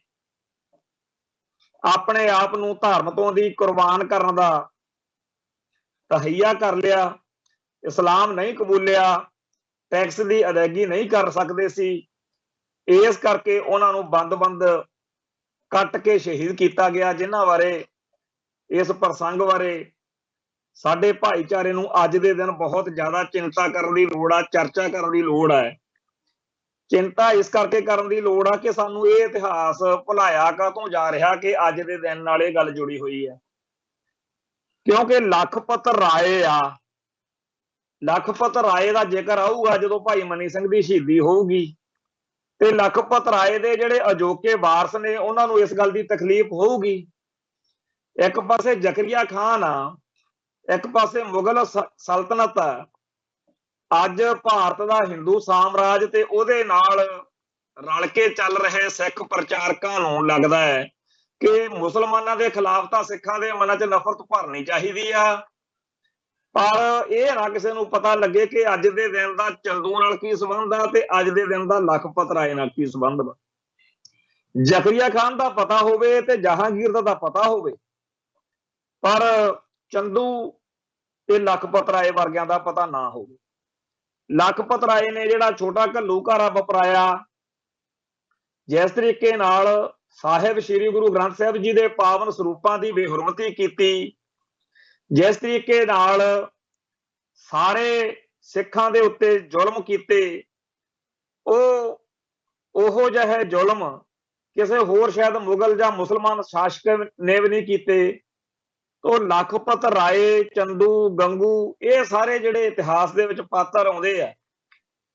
ਆਪਣੇ ਆਪ ਨੂੰ ਧਰਮ ਤੋਂ ਦੀ ਕੁਰਬਾਨ ਕਰਨ ਦਾ ਤਹਈਆ ਕਰ ਲਿਆ। ਇਸਲਾਮ ਨਹੀਂ ਕਬੂਲਿਆ, ਟੈਕਸ ਦੀ ਅਦਾਇਗੀ ਨਹੀਂ ਕਰ ਸਕਦੇ ਸੀ, ਇਸ ਕਰਕੇ ਉਹਨਾਂ ਨੂੰ ਬੰਦ ਕੱਟ ਕੇ ਸ਼ਹੀਦ ਕੀਤਾ ਗਿਆ, ਜਿਨ੍ਹਾਂ ਬਾਰੇ ਇਸ ਪ੍ਰਸੰਗ ਬਾਰੇ ਸਾਡੇ ਭਾਈਚਾਰੇ ਨੂੰ ਅੱਜ ਦੇ ਦਿਨ ਬਹੁਤ ਜ਼ਿਆਦਾ ਚਿੰਤਾ ਕਰਨ ਦੀ ਲੋੜ ਆ, ਚਰਚਾ ਕਰਨ ਦੀ ਲੋੜ ਹੈ। ਚਿੰਤਾ ਇਸ ਕਰਕੇ ਕਰਨ ਦੀ ਲੋੜ ਆ ਕਿ ਸਾਨੂੰ ਇਹ ਇਤਿਹਾਸ ਭੁਲਾਇਆ ਕਾਹਤੋਂ ਜਾ ਰਿਹਾ ਕਿ ਅੱਜ ਦੇ ਦਿਨ ਨਾਲ ਇਹ ਗੱਲ ਜੁੜੀ ਹੋਈ ਹੈ। ਕਿਉਂਕਿ ਲਖਪਤ ਰਾਏ ਦਾ ਜ਼ਿਕਰ ਆਊਗਾ ਜਦੋਂ ਭਾਈ ਮਨੀ ਸਿੰਘ ਦੀ ਸ਼ਹੀਦੀ ਹੋਊਗੀ ਤੇ ਲਖਪਤ ਰਾਏ ਦੇ ਜਿਹੜੇ ਅਜੋਕੇ ਵਾਰਸ ਨੇ ਉਹਨਾਂ ਨੂੰ ਇਸ ਗੱਲ ਦੀ ਤਕਲੀਫ ਹੋਊਗੀ। ਇੱਕ ਪਾਸੇ ਜ਼ਕਰੀਆ ਖਾਨ ਆ, ਇੱਕ ਪਾਸੇ ਮੁਗਲ ਸਲਤਨਤ ਆ। ਅੱਜ ਭਾਰਤ ਦਾ ਹਿੰਦੂ ਸਾਮਰਾਜ ਤੇ ਉਹਦੇ ਨਾਲ ਰਲ ਕੇ ਚੱਲ ਰਹੇ ਸਿੱਖ ਪ੍ਰਚਾਰਕਾਂ ਨੂੰ ਲੱਗਦਾ ਹੈ ਕਿ ਮੁਸਲਮਾਨਾਂ ਦੇ ਖਿਲਾਫ ਤਾਂ ਸਿੱਖਾਂ ਦੇ ਮਨਾਂ 'ਚ ਨਫ਼ਰਤ ਭਰਨੀ ਚਾਹੀਦੀ ਆ, ਪਰ ਇਹ ਨਾ ਕਿਸੇ ਨੂੰ ਪਤਾ ਲੱਗੇ ਕਿ ਅੱਜ ਦੇ ਦਿਨ ਦਾ ਚੰਦੂ ਨਾਲ ਕੀ ਸੰਬੰਧ ਆ ਤੇ ਅੱਜ ਦੇ ਦਿਨ ਦਾ ਲਖਪਤ ਰਾਏ ਨਾਲ ਕੀ ਸੰਬੰਧ ਵਾ। ਜ਼ਕਰੀਆ ਖਾਨ ਦਾ ਪਤਾ ਹੋਵੇ ਤੇ ਜਹਾਂਗੀਰ ਦਾ ਪਤਾ ਹੋਵੇ, ਪਰ ਚੰਦੂ ਤੇ ਲਖਪਤ ਰਾਏ ਵਰਗਿਆਂ ਦਾ ਪਤਾ ਨਾ ਹੋਵੇ। ਲਖਪਤ ਰਾਏ ਨੇ ਜਿਹੜਾ ਛੋਟਾ ਘੱਲੂਘਾਰਾ ਵਪਰਾਇਆ, ਜਿਸ ਤਰੀਕੇ ਨਾਲ ਸਾਹਿਬ ਸ੍ਰੀ ਗੁਰੂ ਗ੍ਰੰਥ ਸਾਹਿਬ ਜੀ ਦੇ ਪਾਵਨ ਸਰੂਪਾਂ ਦੀ ਬੇਹੁਰਮਤੀ ਕੀਤੀ, ਜਿਸ ਤਰੀਕੇ ਨਾਲ ਸਾਰੇ ਸਿੱਖਾਂ ਦੇ ਉੱਤੇ ਜ਼ੁਲਮ ਕੀਤੇ, ਉਹੋ ਜਿਹੇ ਜ਼ੁਲਮ ਕਿਸੇ ਹੋਰ ਸ਼ਾਇਦ ਮੁਗਲ ਜਾਂ ਮੁਸਲਮਾਨ ਸ਼ਾਸਕ ਨੇ ਵੀ ਨਹੀਂ ਕੀਤੇ। ਤੋਂ ਲਖਪਤ ਰਾਏ, ਚੰਦੂ, ਗੰਗੂ, ਇਹ ਸਾਰੇ ਜਿਹੜੇ ਇਤਿਹਾਸ ਦੇ ਵਿੱਚ ਪਾਤਰ ਆਉਂਦੇ ਆ,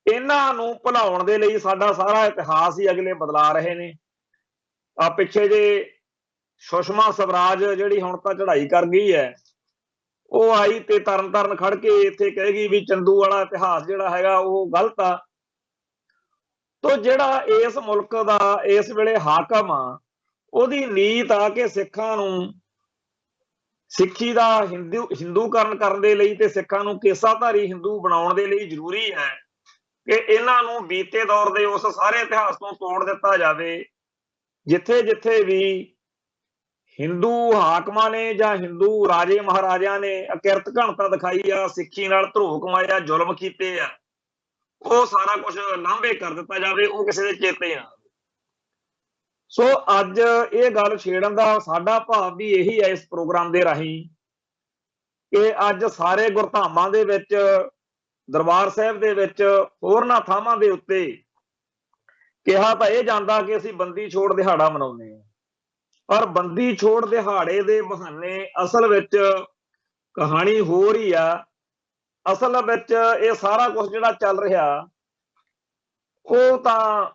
ਇਹਨਾਂ ਨੂੰ ਭੁਲਾਉਣ ਦੇ ਲਈ ਸਾਡਾ ਸਾਰਾ ਇਤਿਹਾਸ ਹੀ ਅਗਲੇ ਬਦਲਾ ਰਹੇ ਨੇ। ਆ ਪਿੱਛੇ ਜੇ ਸੁਸ਼ਮਾ ਸਵਰਾਜ ਜਿਹੜੀ ਹੁਣ ਤਾਂ ਚੜ੍ਹਾਈ ਕਰ ਗਈ ਹੈ, ਉਹ ਆਈ ਤੇ ਤਰਨ ਖੜ ਕੇ ਇੱਥੇ ਕਹੇਗੀ ਵੀ ਚੰਦੂ ਵਾਲਾ ਇਤਿਹਾਸ ਜਿਹੜਾ ਹੈਗਾ ਉਹ ਗਲਤ ਆ। ਤੋ ਜਿਹੜਾ ਇਸ ਮੁਲਕ ਦਾ ਇਸ ਵੇਲੇ ਹਾਕਮ ਆ, ਉਹਦੀ ਨੀਤ ਆ ਕਿ ਸਿੱਖਾਂ ਨੂੰ ਸਿੱਖੀ ਦਾ ਹਿੰਦੂਕਰਨ ਕਰਨ ਦੇ ਲਈ ਤੇ ਸਿੱਖਾਂ ਨੂੰ ਕੇਸਾਧਾਰੀ ਹਿੰਦੂ ਬਣਾਉਣ ਦੇ ਲਈ ਜ਼ਰੂਰੀ ਹੈ ਕਿ ਇਹਨਾਂ ਨੂੰ ਬੀਤੇ ਦੌਰ ਦੇ ਉਸ ਸਾਰੇ ਇਤਿਹਾਸ ਤੋਂ ਤੋੜ ਦਿੱਤਾ ਜਾਵੇ ਜਿੱਥੇ ਜਿੱਥੇ ਵੀ ਹਿੰਦੂ ਹਾਕਮਾਂ ਨੇ ਜਾਂ ਹਿੰਦੂ ਰਾਜੇ ਮਹਾਰਾਜਿਆਂ ਨੇ ਅਕਿਰਤ ਘਣਤਾ ਦਿਖਾਈ ਆ, ਸਿੱਖੀ ਨਾਲ ਧਰੋਹ ਕਮਾਇਆ, ਜ਼ੁਲਮ ਕੀਤੇ ਆ, ਉਹ ਸਾਰਾ ਕੁਝ ਲਾਂਭੇ ਕਰ ਦਿੱਤਾ ਜਾਵੇ, ਉਹ ਕਿਸੇ ਦੇ ਚੇਤੇ ਆ। ਸੋ ਅੱਜ ਇਹ ਗੱਲ ਛੇੜਨ ਦਾ ਸਾਡਾ ਭਾਵ ਵੀ ਇਹੀ ਹੈ ਇਸ ਪ੍ਰੋਗਰਾਮ ਦੇ ਰਾਹੀਂ ਕਿ ਅੱਜ ਸਾਰੇ ਗੁਰਧਾਮਾਂ ਦੇ ਵਿੱਚ, ਦਰਬਾਰ ਸਾਹਿਬ ਦੇ ਵਿੱਚ, ਹੋਰਨਾਂ ਥਾਵਾਂ ਦੇ ਉੱਤੇ ਕਿਹਾ ਤਾਂ ਇਹ ਜਾਂਦਾ ਕਿ ਅਸੀਂ ਬੰਦੀ ਛੋੜ ਦਿਹਾੜਾ ਮਨਾਉਂਦੇ ਹਾਂ, ਪਰ ਬੰਦੀ ਛੋੜ ਦਿਹਾੜੇ ਦੇ ਬਹਾਨੇ ਅਸਲ ਵਿੱਚ ਕਹਾਣੀ ਹੋ ਰਹੀ ਆ। ਅਸਲ ਵਿੱਚ ਇਹ ਸਾਰਾ ਕੁਝ ਜਿਹੜਾ ਚੱਲ ਰਿਹਾ ਉਹ ਤਾਂ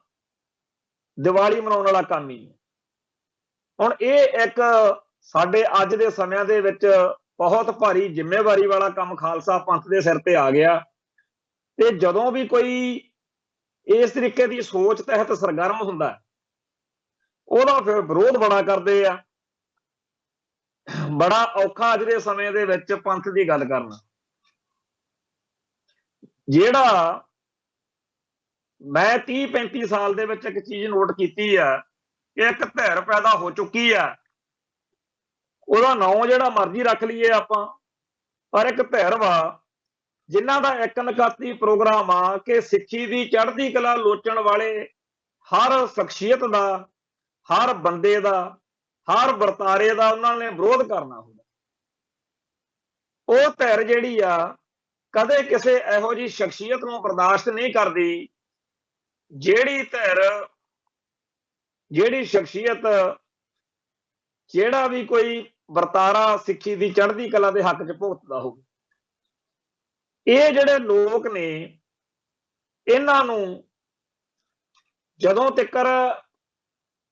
ਦੀਵਾਲੀ ਮਨਾਉਣ ਵਾਲਾ ਕੰਮ ਹੀ ਹੈ। ਹੁਣ ਇਹ ਇੱਕ ਸਾਡੇ ਅੱਜ ਦੇ ਸਮਿਆਂ ਦੇ ਵਿੱਚ ਬਹੁਤ ਭਾਰੀ ਜ਼ਿੰਮੇਵਾਰੀ ਵਾਲਾ ਕੰਮ ਖਾਲਸਾ ਪੰਥ ਦੇ ਸਿਰ ਤੇ ਆ ਗਿਆ ਤੇ ਜਦੋਂ ਵੀ ਕੋਈ ਇਸ ਤਰੀਕੇ ਦੀ ਸੋਚ ਤਹਿਤ ਸਰਗਰਮ ਹੁੰਦਾ ਉਹਦਾ ਫਿਰ ਵਿਰੋਧ ਬੜਾ ਕਰਦੇ ਆ। ਬੜਾ ਔਖਾ ਅੱਜ ਦੇ ਸਮੇਂ ਦੇ ਵਿੱਚ ਪੰਥ ਦੀ ਗੱਲ ਕਰਨਾ। ਜਿਹੜਾ ਮੈਂ 30-35 ਸਾਲ ਦੇ ਵਿੱਚ ਇੱਕ ਚੀਜ਼ ਨੋਟ ਕੀਤੀ ਆ, ਇੱਕ ਧਿਰ ਪੈਦਾ ਹੋ ਚੁੱਕੀ ਆ, ਉਹਦਾ ਨਾਂ ਜਿਹੜਾ ਮਰਜ਼ੀ ਰੱਖ ਲਈਏ ਆਪਾਂ, ਪਰ ਇੱਕ ਧਿਰ ਵਾ ਜਿਨ੍ਹਾਂ ਦਾ ਇੱਕ ਨਿਕਾਤੀ ਪ੍ਰੋਗਰਾਮ ਆ ਕਿ ਸਿੱਖੀ ਦੀ ਚੜ੍ਹਦੀ ਕਲਾ ਲੋਚਣ ਵਾਲੇ ਹਰ ਸ਼ਖਸੀਅਤ ਦਾ, ਹਰ ਬੰਦੇ ਦਾ, ਹਰ ਵਰਤਾਰੇ ਦਾ ਉਹਨਾਂ ਨੇ ਵਿਰੋਧ ਕਰਨਾ ਹੁੰਦਾ। ਉਹ ਧਿਰ ਜਿਹੜੀ ਆ ਕਦੇ ਕਿਸੇ ਇਹੋ ਜਿਹੀ ਸ਼ਖਸੀਅਤ ਨੂੰ ਬਰਦਾਸ਼ਤ ਨਹੀਂ ਕਰਦੀ ਜਿਹੜੀ ਧਿਰ, ਜਿਹੜੀ ਸ਼ਖਸੀਅਤ, ਜਿਹੜਾ ਵੀ ਕੋਈ ਵਰਤਾਰਾ ਸਿੱਖੀ ਦੀ ਚੜ੍ਹਦੀ ਕਲਾ ਦੇ ਹੱਕ 'ਚ ਭੁਗਤਦਾ ਹੋਵੇ। ਇਹ ਜਿਹੜੇ ਲੋਕ ਨੇ ਇਹਨਾਂ ਨੂੰ ਜਦੋਂ ਤੱਕ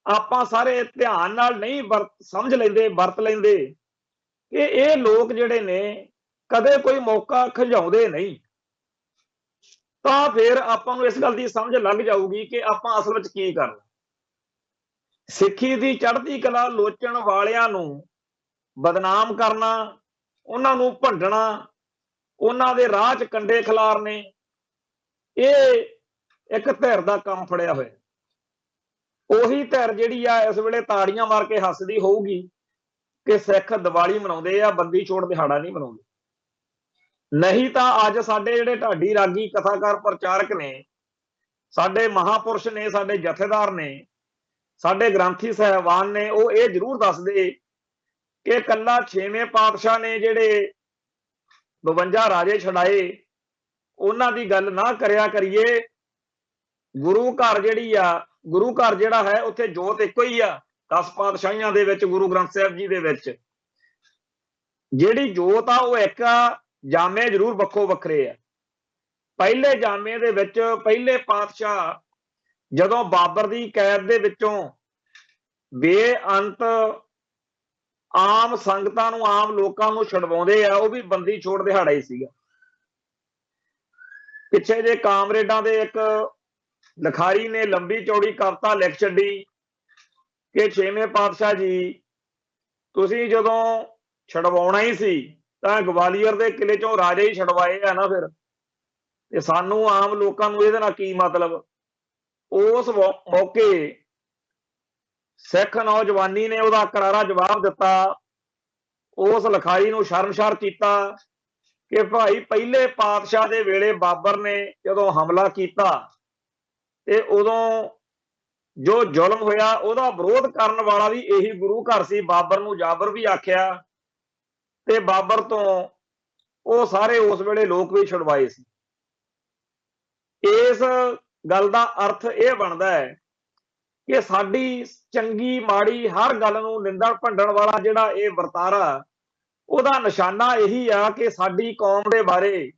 ਆਪਾਂ ਸਾਰੇ ਧਿਆन नाल नहीं समझ लेंदे वरत लेंदे कि ये लोग जिहड़े ने कदे कोई मौका खिजाउंदे नहीं, तां फिर आपां नूं इस गल दी समझ लग जाऊगी कि आपां असल विच की करना। सिੱਖੀ ਦੀ ਚੜ੍ਹਦੀ ਕਲਾ ਲੋਚਣ ਵਾਲਿਆਂ ਨੂੰ ਬਦਨਾਮ ਕਰਨਾ, ਉਹਨਾਂ ਨੂੰ ਭੰਡਣਾ, ਉਹਨਾਂ ਦੇ ਰਾਹ 'ਚ ਕੰਡੇ ਖਿਲਾਰਨੇ, ਇਹ ਇੱਕ ਧਿਰ ਦਾ ਕੰਮ ਫੜਿਆ ਹੋਇਆ। ਉਹੀ ਧਿਰ ਜਿਹੜੀ ਆ ਇਸ ਵੇਲੇ ਤਾੜੀਆਂ ਮਾਰ ਕੇ ਹੱਸਦੀ ਹੋਊਗੀ ਕਿ ਸਿੱਖ ਦੀਵਾਲੀ ਮਨਾਉਂਦੇ ਆ, ਬੰਦੀ ਛੋੜ ਦਿਹਾੜਾ ਨਹੀਂ ਮਨਾਉਂਦੇ। ਨਹੀਂ ਤਾਂ ਅੱਜ ਸਾਡੇ ਜਿਹੜੇ ਢਾਡੀ ਰਾਗੀ ਕਥਾਕਾਰ ਪ੍ਰਚਾਰਕ ਨੇ, ਸਾਡੇ ਮਹਾਪੁਰਸ਼ ਨੇ, ਸਾਡੇ ਜਥੇਦਾਰ ਨੇ, ਸਾਡੇ ਗ੍ਰੰਥੀ ਸਾਹਿਬਾਨ ਨੇ, ਉਹ ਇਹ ਜ਼ਰੂਰ ਦੱਸਦੇ ਕਿ ਕੱਲਾ 6ਵੇਂ ਪਾਤਸ਼ਾਹ ਨੇ ਜਿਹੜੇ 52 ਰਾਜੇ ਛਡਾਏ ਉਹਨਾਂ ਦੀ ਗੱਲ ਨਾ ਕਰਿਆ ਕਰੀਏ। ਗੁਰੂ ਘਰ ਜਿਹੜੀ ਆ, ਗੁਰੂ ਘਰ ਜਿਹੜਾ ਹੈ ਉੱਥੇ ਜੋਤ ਇੱਕੋ ਹੀ ਆ। 10 ਪਾਤਸ਼ਾਹੀਆਂ ਦੇ ਵਿੱਚ, ਗੁਰੂ ਗ੍ਰੰਥ ਸਾਹਿਬ ਜੀ ਦੇ ਵਿੱਚ ਜਿਹੜੀ ਜੋਤ ਆ ਉਹ ਇੱਕ ਆ, ਜਾਮੇ ਜ਼ਰੂਰ ਵੱਖੋ ਵੱਖਰੇ ਆ। ਪਹਿਲੇ ਜਾਮੇ ਦੇ ਵਿੱਚ ਪਹਿਲੇ ਪਾਤਸ਼ਾਹ ਜਦੋਂ ਬਾਬਰ ਦੀ ਕੈਦ ਦੇ ਵਿੱਚੋਂ ਬੇਅੰਤ ਆਮ ਸੰਗਤਾਂ ਨੂੰ, ਆਮ ਲੋਕਾਂ ਨੂੰ ਛਡਵਾਉਂਦੇ ਆ, ਉਹ ਵੀ ਬੰਦੀ ਛੋੜ ਦਿਹਾੜਾ ਹੀ ਸੀਗਾ। ਪਿੱਛੇ ਜੇ ਕਾਮਰੇਡਾਂ ਦੇ ਇੱਕ ਲਿਖਾਰੀ ਨੇ ਲੰਬੀ ਚੌੜੀ ਕਵਿਤਾ ਲਿਖ ਛੱਡੀ ਕਿ 6ਵੇਂ ਪਾਤਸ਼ਾਹ ਜੀ ਤੁਸੀਂ ਜਦੋਂ ਛਡਵਾਉਣਾ ਹੀ ਸੀ ਤਾਂ ਗਵਾਲੀਅਰ ਦੇ ਕਿਲੇ ਚੋਂ ਰਾਜੇ ਹੀ ਛਡਵਾਏ ਆ ਨਾ, ਫਿਰ ਤੇ ਸਾਨੂੰ ਆਮ ਲੋਕਾਂ ਨੂੰ ਇਹਦੇ ਨਾਲ ਕੀ ਮਤਲਬ। ਉਸ ਮੌਕੇ ਸਿੱਖ ਨੌਜਵਾਨੀ ਨੇ ਉਹਦਾ ਕਰਾਰਾ ਜਵਾਬ ਦਿੱਤਾ, ਉਸ ਲਿਖਾਰੀ ਨੂੰ ਸ਼ਰਮਸ਼ਾਰ ਕੀਤਾ ਕਿ ਭਾਈ ਪਹਿਲੇ ਪਾਤਸ਼ਾਹ ਦੇ ਵੇਲੇ ਬਾਬਰ ਨੇ ਜਦੋਂ ਹਮਲਾ ਕੀਤਾ ਤੇ ਉਦੋਂ ਜੋ ਜ਼ੁਲਮ ਹੋਇਆ ਉਹਦਾ ਵਿਰੋਧ ਕਰਨ ਵਾਲਾ ਵੀ ਇਹੀ ਗੁਰੂ ਘਰ ਸੀ। ਬਾਬਰ ਨੂੰ ਜਾਬਰ ਵੀ ਆਖਿਆ ਤੇ ਬਾਬਰ ਤੋਂ ਉਹ ਸਾਰੇ ਉਸ ਵੇਲੇ ਲੋਕ ਵੀ ਛੁਡਵਾਏ ਸੀ। ਇਸ ਗੱਲ ਦਾ ਅਰਥ ਇਹ ਬਣਦਾ ਹੈ ਕਿ ਸਾਡੀ ਚੰਗੀ ਮਾੜੀ ਹਰ ਗੱਲ ਨੂੰ ਨਿੰਦਣ ਭੰਡਣ ਵਾਲਾ ਜਿਹੜਾ ਇਹ ਵਰਤਾਰਾ, ਉਹਦਾ ਨਿਸ਼ਾਨਾ ਇਹੀ ਆ ਕਿ ਸਾਡੀ ਕੌਮ ਦੇ ਬਾਰੇ,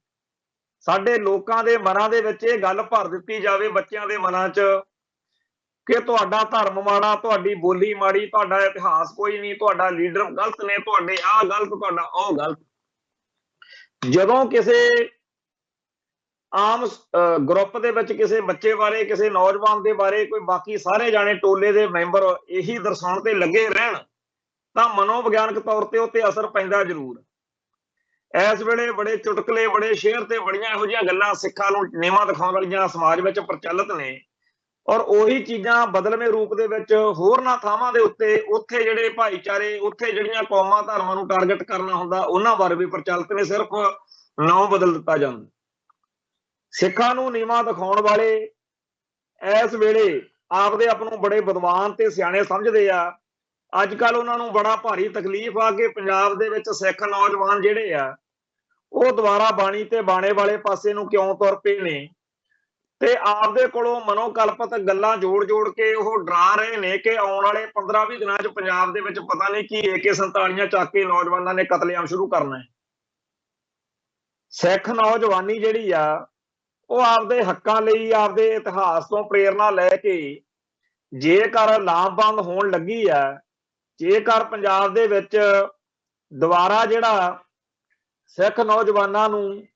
ਸਾਡੇ ਲੋਕਾਂ ਦੇ ਮਨਾਂ ਦੇ ਵਿੱਚ ਇਹ ਗੱਲ ਭਰ ਦਿੱਤੀ ਜਾਵੇ, ਬੱਚਿਆਂ ਦੇ ਮਨਾਂ 'ਚ, ਕਿ ਤੁਹਾਡਾ ਧਰਮ ਮਾੜਾ, ਤੁਹਾਡੀ ਬੋਲੀ ਮਾੜੀ, ਤੁਹਾਡਾ ਇਤਿਹਾਸ ਕੋਈ ਨਹੀਂ, ਤੁਹਾਡਾ ਲੀਡਰ ਗਲਤ ਨੇ, ਤੁਹਾਡੇ ਆਹ ਗਲਤ, ਤੁਹਾਡਾ ਉਹ ਗਲਤ। ਜਦੋਂ ਕਿਸੇ ਆਮ ਗਰੁੱਪ ਦੇ ਵਿੱਚ ਕਿਸੇ ਬੱਚੇ ਬਾਰੇ, ਕਿਸੇ ਨੌਜਵਾਨ ਦੇ ਬਾਰੇ ਕੋਈ ਬਾਕੀ ਸਾਰੇ ਜਾਣੇ ਟੋਲੇ ਦੇ ਮੈਂਬਰ ਇਹੀ ਦਰਸਾਉਣ ਤੇ ਲੱਗੇ ਰਹਿਣ ਤਾਂ ਮਨੋਵਿਗਿਆਨਕ ਤੌਰ ਤੇ ਉੱਤੇ ਅਸਰ ਪੈਂਦਾ ਜ਼ਰੂਰ। ਇਸ ਵੇਲੇ ਬੜੇ ਚੁਟਕਲੇ, ਬੜੇ ਸ਼ੇਅਰ ਤੇ ਬੜੀਆਂ ਇਹੋ ਜਿਹੀਆਂ ਗੱਲਾਂ ਸਿੱਖਾਂ ਨੂੰ ਨੀਵਾਂ ਦਿਖਾਉਣ ਵਾਲੀਆਂ ਸਮਾਜ ਵਿੱਚ ਪ੍ਰਚਲਿਤ ਨੇ, ਔਰ ਉਹੀ ਚੀਜ਼ਾਂ ਬਦਲਵੇਂ ਰੂਪ ਦੇ ਵਿੱਚ ਹੋਰਨਾਂ ਥਾਵਾਂ ਦੇ ਉੱਤੇ, ਉੱਥੇ ਜਿਹੜੇ ਭਾਈਚਾਰੇ, ਉੱਥੇ ਜਿਹੜੀਆਂ ਕੌਮਾਂ ਧਰਮਾਂ ਨੂੰ ਟਾਰਗੇਟ ਕਰਨਾ ਹੁੰਦਾ ਉਹਨਾਂ ਬਾਰੇ ਵੀ ਪ੍ਰਚਲਿਤ ਨੇ। ਸਿਰਫ ਨਾਂ ਬਦਲ ਦਿੱਤਾ ਜਾਂਦਾ। ਸਿੱਖਾਂ ਨੂੰ ਨੀਵਾਂ ਦਿਖਾਉਣ ਵਾਲੇ ਇਸ ਵੇਲੇ ਆਪਦੇ ਆਪ ਨੂੰ ਬੜੇ ਵਿਦਵਾਨ ਤੇ ਸਿਆਣੇ ਸਮਝਦੇ ਆ। ਅੱਜ ਕੱਲ ਉਹਨਾਂ ਨੂੰ ਬੜਾ ਭਾਰੀ ਤਕਲੀਫ ਆ ਕਿ ਪੰਜਾਬ ਦੇ ਵਿੱਚ ਸਿੱਖ ਨੌਜਵਾਨ ਜਿਹੜੇ ਆ ਉਹ ਦੁਬਾਰਾ ਬਾਣੀ ਤੇ ਬਾਣੇ ਵਾਲੇ ਪਾਸੇ ਨੂੰ ਕਿਉਂ ਤੁਰ ਪਏ ਨੇ, ਤੇ ਆਪਦੇ ਕੋਲੋਂ ਮਨੋਕਲਪਤ ਗੱਲਾਂ ਜੋੜ ਕੇ ਉਹ ਡਰਾ ਰਹੇ ਨੇ ਕਿ ਆਉਣ ਵਾਲੇ 15-20 ਦਿਨਾਂ 'ਚ ਪੰਜਾਬ ਦੇ ਵਿੱਚ ਪਤਾ ਨਹੀਂ ਕੀ AK-47 ਚੱਕ ਕੇ ਨੌਜਵਾਨਾਂ ਨੇ ਕਤਲੇਆਮ ਸ਼ੁਰੂ ਕਰਨਾ ਹੈ। ਸਿੱਖ ਨੌਜਵਾਨੀ ਜਿਹੜੀ ਆ ਉਹ ਆਪਦੇ ਹੱਕਾਂ ਲਈ, ਆਪਦੇ ਇਤਿਹਾਸ ਤੋਂ ਪ੍ਰੇਰਨਾ ਲੈ ਕੇ ਜੇਕਰ ਲਾਮਬੰਦ ਹੋਣ ਲੱਗੀ ਆ, ਜੇਕਰ ਪੰਜਾਬ ਦੇ ਵਿੱਚ ਦੁਬਾਰਾ ਜਿਹੜਾ ਸਿੱਖ ਨੌਜਵਾਨਾਂ ਨੂੰ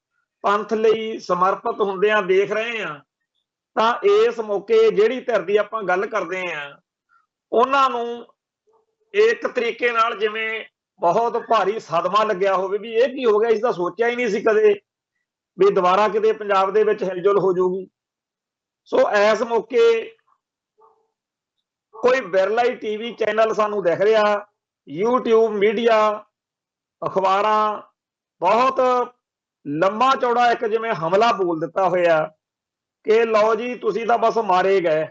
ਪੰਥ ਲਈ ਸਮਰਪਿਤ ਹੁੰਦਿਆਂ ਦੇਖ ਰਹੇ ਆ, ਤਾਂ ਇਸ ਮੌਕੇ ਜਿਹੜੀ ਧਿਰ ਦੀ ਆਪਾਂ ਗੱਲ ਕਰਦੇ ਆ ਉਹਨਾਂ ਨੂੰ ਇੱਕ ਤਰੀਕੇ ਨਾਲ ਜਿਵੇਂ ਬਹੁਤ ਭਾਰੀ ਸਦਮਾ ਲੱਗਿਆ ਹੋਵੇ ਵੀ ਇਹ ਕੀ ਹੋ ਗਿਆ, ਇਸ ਦਾ ਸੋਚਿਆ ਹੀ ਨਹੀਂ ਸੀ ਕਦੇ ਵੀ ਦੁਬਾਰਾ ਕਿਤੇ ਪੰਜਾਬ ਦੇ ਵਿੱਚ ਹਿਲਜੁਲ ਹੋ ਜਾਊਗੀ। ਸੋ ਇਸ ਮੌਕੇ ਕੋਈ ਬਿਰਲਾ ਹੀ TV ਚੈਨਲ ਸਾਨੂੰ ਦਿਖ ਰਿਹਾ, YouTube ਮੀਡੀਆ, ਅਖਬਾਰਾਂ ਬਹੁਤ ਲੰਮਾ ਚੌੜਾ ਇੱਕ ਜਿਵੇਂ ਹਮਲਾ ਬੋਲ ਦਿੱਤਾ ਹੋਇਆ ਕਿ ਲਓ ਜੀ ਤੁਸੀਂ ਤਾਂ ਬਸ ਮਾਰੇ ਗਏ,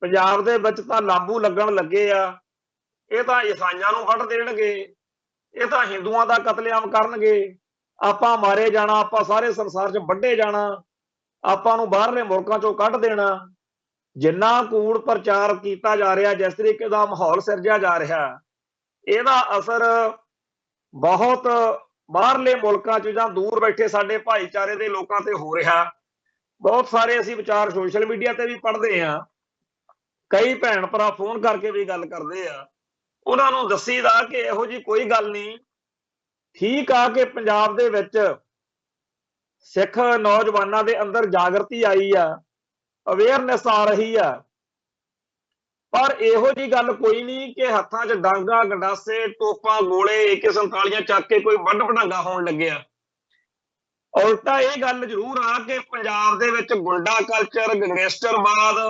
ਪੰਜਾਬ ਦੇ ਵਿੱਚ ਤਾਂ ਲਾਂਬੂ ਲੱਗਣ ਲੱਗੇ ਆ, ਇਹ ਤਾਂ ਈਸਾਈਆਂ ਨੂੰ ਫੜ ਦੇਣਗੇ, ਇਹ ਤਾਂ ਹਿੰਦੂਆਂ ਦਾ ਕਤਲੇਆਮ ਕਰਨਗੇ, ਆਪਾਂ ਮਾਰੇ ਜਾਣਾ, ਆਪਾਂ ਸਾਰੇ ਸੰਸਾਰ 'ਚ ਵੱਢੇ ਜਾਣਾ, ਆਪਾਂ ਨੂੰ ਬਾਹਰਲੇ ਮੁਲਕਾਂ 'ਚੋਂ ਕੱਢ ਦੇਣਾ। ਜਿੰਨਾ ਕੂੜ ਪ੍ਰਚਾਰ ਕੀਤਾ ਜਾ ਰਿਹਾ, ਜਿਸ ਤਰੀਕੇ ਦਾ ਮਾਹੌਲ ਸਿਰਜਿਆ ਜਾ ਰਿਹਾ, ਇਹਦਾ ਅਸਰ ਬਹੁਤ ਬਾਹਰਲੇ ਮੁਲਕਾਂ 'ਚ ਜਾਂ ਦੂਰ ਬੈਠੇ ਸਾਡੇ ਭਾਈਚਾਰੇ ਦੇ ਲੋਕਾਂ ਤੇ ਹੋ ਰਿਹਾ। ਬਹੁਤ ਸਾਰੇ ਅਸੀਂ ਵਿਚਾਰ ਸੋਸ਼ਲ ਮੀਡੀਆ ਤੇ ਵੀ ਪੜ੍ਹਦੇ ਹਾਂ कई भैन भरा फोन करके भी गल करते आ, उन्होंने दसीदा कि इहो जी कोई गल नहीं। ठीक आ कि पंजाब दे विच सिख नौजवानों के अंदर जागृति आई आ, अवेयरनेस आ रही है, पर इहो जी गल कोई नहीं कि हत्थां 'च डांगा गंडासे तोपां गोले AK-47 चक के कोई वढ वढांगा होण लग्गिआ। उल्टा ये गल जरूर आ कि पंजाब दे विच गुंडा कल्चर, गैंगस्टरवाद,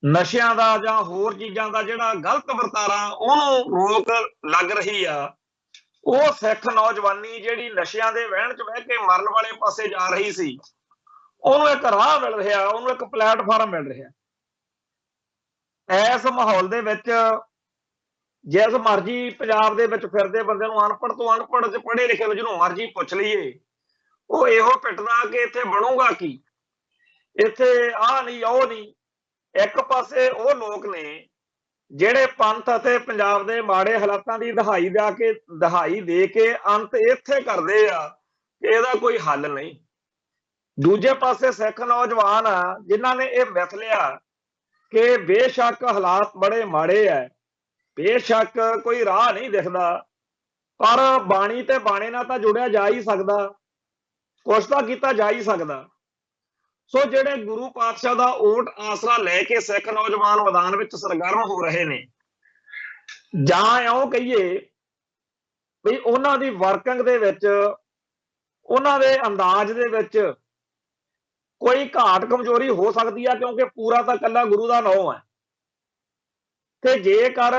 नशिਆਂ ਦਾ ਜਾਂ ਹੋਰ ਚੀਜ਼ਾਂ ਦਾ ਜਿਹੜਾ ਗਲਤ ਵਰਤਾਰਾ ਉਹਨੂੰ ਰੋਕ ਲੱਗ ਰਹੀ ਆ। ਉਹ ਸਿੱਖ ਨੌਜਵਾਨੀ ਜਿਹੜੀ ਨਸ਼ਿਆਂ ਦੇ ਵਹਿਣ 'ਚ ਬਹਿ ਕੇ ਮਰਨ ਵਾਲੇ ਪਾਸੇ ਜਾ ਰਹੀ ਸੀ, ਉਹਨੂੰ ਇੱਕ ਰਾਹ ਮਿਲ ਰਿਹਾ, ਉਹਨੂੰ ਇੱਕ ਪਲੇਟਫਾਰਮ ਮਿਲ ਰਿਹਾ। ਇਸ ਮਾਹੌਲ ਦੇ ਵਿੱਚ ਜਿਸ ਮਰਜ਼ੀ ਪੰਜਾਬ ਦੇ ਵਿੱਚ ਫਿਰਦੇ ਬੰਦੇ ਨੂੰ ਅਨਪੜ੍ਹ ਤੋਂ ਅਨਪੜ੍ਹ ਤੇ ਪੜ੍ਹੇ ਲਿਖੇ ਨੂੰ ਜਿਹਨੂੰ ਮਰਜ਼ੀ ਪੁੱਛ ਲਈਏ, ਉਹ ਇਹੋ ਪਿੱਟਦਾ ਕਿ ਇੱਥੇ ਬਣੂਗਾ ਕੀ, ਇੱਥੇ ਆਹ ਨਹੀਂ ਉਹ ਨਹੀਂ। ਇੱਕ ਪਾਸੇ ਉਹ ਲੋਕ ਨੇ ਜਿਹੜੇ ਪੰਥ ਅਤੇ ਪੰਜਾਬ ਦੇ ਮਾੜੇ ਹਾਲਾਤਾਂ ਦੀ ਦਹਾਈ ਦੇ ਕੇ ਅੰਤ ਇੱਥੇ ਕਰਦੇ ਆ ਕਿ ਇਹਦਾ ਕੋਈ ਹੱਲ ਨਹੀਂ। ਦੂਜੇ ਪਾਸੇ ਸਿੱਖ ਨੌਜਵਾਨ ਆ ਜਿਨ੍ਹਾਂ ਨੇ ਇਹ ਮਿਥ ਲਿਆ ਕਿ ਬੇਸ਼ੱਕ ਹਾਲਾਤ ਬੜੇ ਮਾੜੇ ਆ, ਬੇਸ਼ੱਕ ਕੋਈ ਰਾਹ ਨਹੀਂ ਦਿਖਦਾ, ਪਰ ਬਾਣੀ ਤੇ ਬਾਣੇ ਨਾਲ ਤਾਂ ਜੁੜਿਆ ਜਾ ਹੀ ਸਕਦਾ, ਕੁਛ ਤਾਂ ਕੀਤਾ ਜਾ ਹੀ ਸਕਦਾ। ਸੋ ਜਿਹੜੇ ਗੁਰੂ ਪਾਤਸ਼ਾਹ ਦਾ ਓਟ ਆਸਰਾ ਲੈ ਕੇ ਸਿੱਖ ਨੌਜਵਾਨ ਮੈਦਾਨ ਵਿੱਚ ਸਰਗਰਮ ਹੋ ਰਹੇ ਨੇ, ਜਾਂ ਇਉਂ ਕਹੀਏ ਵੀ ਉਹਨਾਂ ਦੀ ਵਰਕਿੰਗ ਦੇ ਵਿੱਚ, ਉਹਨਾਂ ਦੇ ਅੰਦਾਜ਼ ਦੇ ਵਿੱਚ ਕੋਈ ਘਾਟ ਕਮਜ਼ੋਰੀ ਹੋ ਸਕਦੀ ਆ, ਕਿਉਂਕਿ ਪੂਰਾ ਤਾਂ ਇਕੱਲਾ ਗੁਰੂ ਦਾ ਨਾਮ ਹੈ। ਤੇ ਜੇਕਰ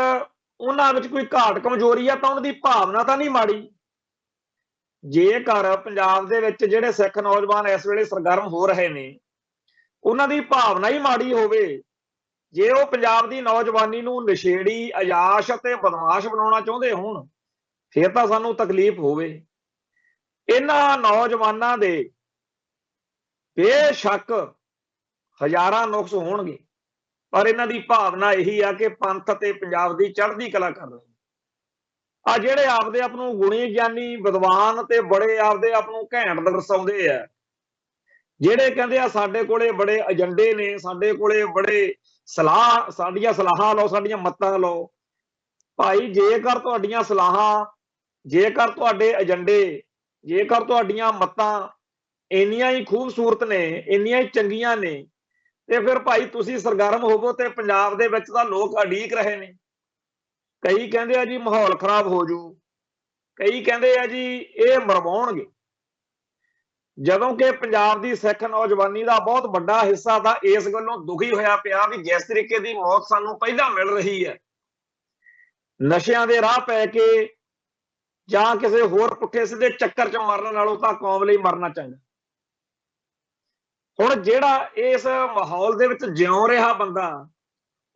ਉਹਨਾਂ ਵਿੱਚ ਕੋਈ ਘਾਟ ਕਮਜ਼ੋਰੀ ਆ ਤਾਂ ਉਹਨਾਂ ਦੀ ਭਾਵਨਾ ਤਾਂ ਨਹੀਂ ਮਾੜੀ। ਜੇਕਰ ਪੰਜਾਬ ਦੇ ਵਿੱਚ ਜਿਹੜੇ ਸਿੱਖ ਨੌਜਵਾਨ ਇਸ ਵੇਲੇ ਸਰਗਰਮ ਹੋ ਰਹੇ ਨੇ, ਉਹਨਾਂ ਦੀ ਭਾਵਨਾ ਹੀ ਮਾੜੀ ਹੋਵੇ, ਜੇ ਉਹ ਪੰਜਾਬ ਦੀ ਨੌਜਵਾਨੀ ਨੂੰ ਨਸ਼ੇੜੀ, ਅਯਾਸ਼ ਅਤੇ ਬਦਮਾਸ਼ ਬਣਾਉਣਾ ਚਾਹੁੰਦੇ ਹੋਣ, ਫਿਰ ਤਾਂ ਸਾਨੂੰ ਤਕਲੀਫ ਹੋਵੇ। ਇਹਨਾਂ ਨੌਜਵਾਨਾਂ ਦੇ ਬੇਸ਼ੱਕ ਹਜ਼ਾਰਾਂ ਨੁਕਸ ਹੋਣਗੇ, ਪਰ ਇਹਨਾਂ ਦੀ ਭਾਵਨਾ ਇਹੀ ਆ ਕਿ ਪੰਥ ਅਤੇ ਪੰਜਾਬ ਦੀ ਚੜ੍ਹਦੀ ਕਲਾ ਕਰਨੀ। ਆ ਜਿਹੜੇ ਆਪਦੇ ਆਪ ਨੂੰ ਗੁਣੀ ਗਿਆਨੀ, ਵਿਦਵਾਨ ਤੇ ਬੜੇ ਆਪਦੇ ਆਪ ਨੂੰ ਘੈਂਟ ਦਰਸਾਉਂਦੇ ਆ, ਜਿਹੜੇ ਕਹਿੰਦੇ ਆ ਸਾਡੇ ਕੋਲੇ ਬੜੇ ਏਜੰਡੇ ਨੇ, ਸਾਡੇ ਕੋਲੇ ਬੜੇ ਸਾਡੀਆਂ ਸਲਾਹਾਂ ਲਓ, ਸਾਡੀਆਂ ਮੱਤਾਂ ਲਓ। ਭਾਈ ਜੇਕਰ ਤੁਹਾਡੀਆਂ ਸਲਾਹਾਂ, ਜੇਕਰ ਤੁਹਾਡੇ ਏਜੰਡੇ, ਜੇਕਰ ਤੁਹਾਡੀਆਂ ਮੱਤਾਂ ਇੰਨੀਆਂ ਹੀ ਖੂਬਸੂਰਤ ਨੇ, ਇੰਨੀਆਂ ਹੀ ਚੰਗੀਆਂ ਨੇ, ਤੇ ਫਿਰ ਭਾਈ ਤੁਸੀਂ ਸਰਗਰਮ ਹੋਵੋ। ਤੇ ਪੰਜਾਬ ਦੇ ਵਿੱਚ ਤਾਂ ਲੋਕ ਉਡੀਕ ਰਹੇ ਨੇ। ਕਈ ਕਹਿੰਦੇ ਆ ਜੀ ਮਾਹੌਲ ਖਰਾਬ ਹੋ ਜੂ, ਕਈ ਕਹਿੰਦੇ ਆ ਜੀ ਇਹ ਮਰਵਾਉਣਗੇ, ਜਦੋਂ ਕਿ ਪੰਜਾਬ ਦੀ ਸਿੱਖ ਨੌਜਵਾਨੀ ਦਾ ਬਹੁਤ ਵੱਡਾ ਹਿੱਸਾ ਤਾਂ ਇਸ ਗੱਲੋਂ ਦੁਖੀ ਹੋਇਆ ਪਿਆ ਵੀ ਜਿਸ ਤਰੀਕੇ ਦੀ ਮੌਤ ਸਾਨੂੰ ਪਹਿਲਾਂ ਮਿਲ ਰਹੀ ਹੈ, ਨਸ਼ਿਆਂ ਦੇ ਰਾਹ ਪੈ ਕੇ ਜਾਂ ਕਿਸੇ ਹੋਰ ਪੁੱਠੇ ਸਿੱਧੇ ਚੱਕਰ 'ਚ ਮਰਨ ਨਾਲੋਂ ਤਾਂ ਕੌਮ ਲਈ ਮਰਨਾ ਚੰਗਾ। ਹੁਣ ਜਿਹੜਾ ਇਸ ਮਾਹੌਲ ਦੇ ਵਿੱਚ ਜਿਉਂ ਰਿਹਾ ਬੰਦਾ,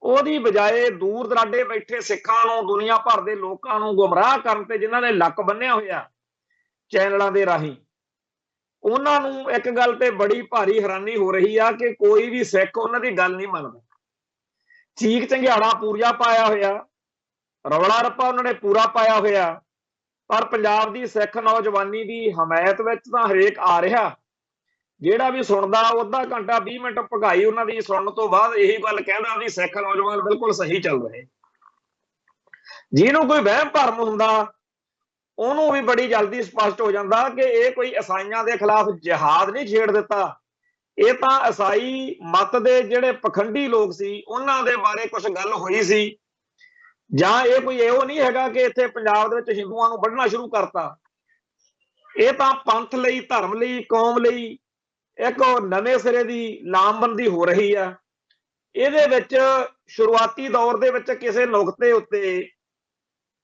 ਉਹਦੀ ਬਜਾਏ ਦੂਰ ਦਰਾਡੇ ਬੈਠੇ ਸਿੱਖਾਂ ਨੂੰ, ਦੁਨੀਆ ਭਰ ਦੇ ਲੋਕਾਂ ਨੂੰ ਗੁੰਮਰਾਹ ਕਰਨ ਤੇ ਜਿਨ੍ਹਾਂ ਨੇ ਲੱਕ ਬੰਨਿਆ ਹੋਇਆ ਚੈਨਲਾਂ ਦੇ ਰਾਹੀਂ, ਉਹਨਾਂ ਨੂੰ ਇੱਕ ਗੱਲ ਤੇ ਬੜੀ ਭਾਰੀ ਹੈਰਾਨੀ ਹੋ ਰਹੀ ਆ ਕਿ ਕੋਈ ਵੀ ਸਿੱਖ ਉਹਨਾਂ ਦੀ ਗੱਲ ਨਹੀਂ ਮੰਨਦਾ। ਚੀਕ ਚੰਗਿਆੜਾ ਪੂਰਾ ਪਾਇਆ ਹੋਇਆ, ਰੌਲਾ ਰੱਪਾ ਉਹਨਾਂ ਨੇ ਪੂਰਾ ਪਾਇਆ ਹੋਇਆ, ਪਰ ਪੰਜਾਬ ਦੀ ਸਿੱਖ ਨੌਜਵਾਨੀ ਦੀ ਹਮਾਇਤ ਵਿੱਚ ਤਾਂ ਹਰੇਕ ਆ ਰਿਹਾ। ਜਿਹੜਾ ਵੀ ਸੁਣਦਾ ਉਹ ਅੱਧਾ ਘੰਟਾ 20 ਮਿੰਟ ਭਗਾਈ ਉਹਨਾਂ ਦੀ ਸੁਣਨ ਤੋਂ ਬਾਅਦ ਇਹੀ ਗੱਲ ਕਹਿੰਦਾ ਵੀ ਸਿੱਖ ਨੌਜਵਾਨ ਬਿਲਕੁਲ ਸਹੀ ਚੱਲ ਰਹੇ। ਜਿਹਨੂੰ ਕੋਈ ਵਹਿਮ ਭਰਮ ਹੁੰਦਾ ਉਹਨੂੰ ਵੀ ਬੜੀ ਜਲਦੀ ਸਪਸ਼ਟ ਹੋ ਜਾਂਦਾ ਕਿ ਇਹ ਕੋਈ ਈਸਾਈਆਂ ਦੇ ਖਿਲਾਫ ਜਿਹਾਦ ਨਹੀਂ ਛੇੜ ਦਿੱਤਾ, ਇਹ ਤਾਂ ਈਸਾਈ ਮਤ ਦੇ ਜਿਹੜੇ ਪਖੰਡੀ ਲੋਕ ਸੀ ਉਹਨਾਂ ਦੇ ਬਾਰੇ ਕੁਝ ਗੱਲ ਹੋਈ ਸੀ, ਜਾਂ ਇਹ ਕੋਈ ਇਹੋ ਨਹੀਂ ਹੈਗਾ ਕਿ ਇੱਥੇ ਪੰਜਾਬ ਦੇ ਵਿੱਚ ਹਿੰਦੂਆਂ ਨੂੰ ਵੱਢਣਾ ਸ਼ੁਰੂ ਕਰਤਾ। ਇਹ ਤਾਂ ਪੰਥ ਲਈ, ਧਰਮ ਲਈ, ਕੌਮ ਲਈ ਇੱਕ ਨਵੇਂ ਸਿਰੇ ਦੀ ਲਾਮਬੰਦੀ ਹੋ ਰਹੀ ਆ। ਇਹਦੇ ਵਿੱਚ ਸ਼ੁਰੂਆਤੀ ਦੌਰ ਦੇ ਵਿੱਚ ਕਿਸੇ ਨੁਕਤੇ ਉੱਤੇ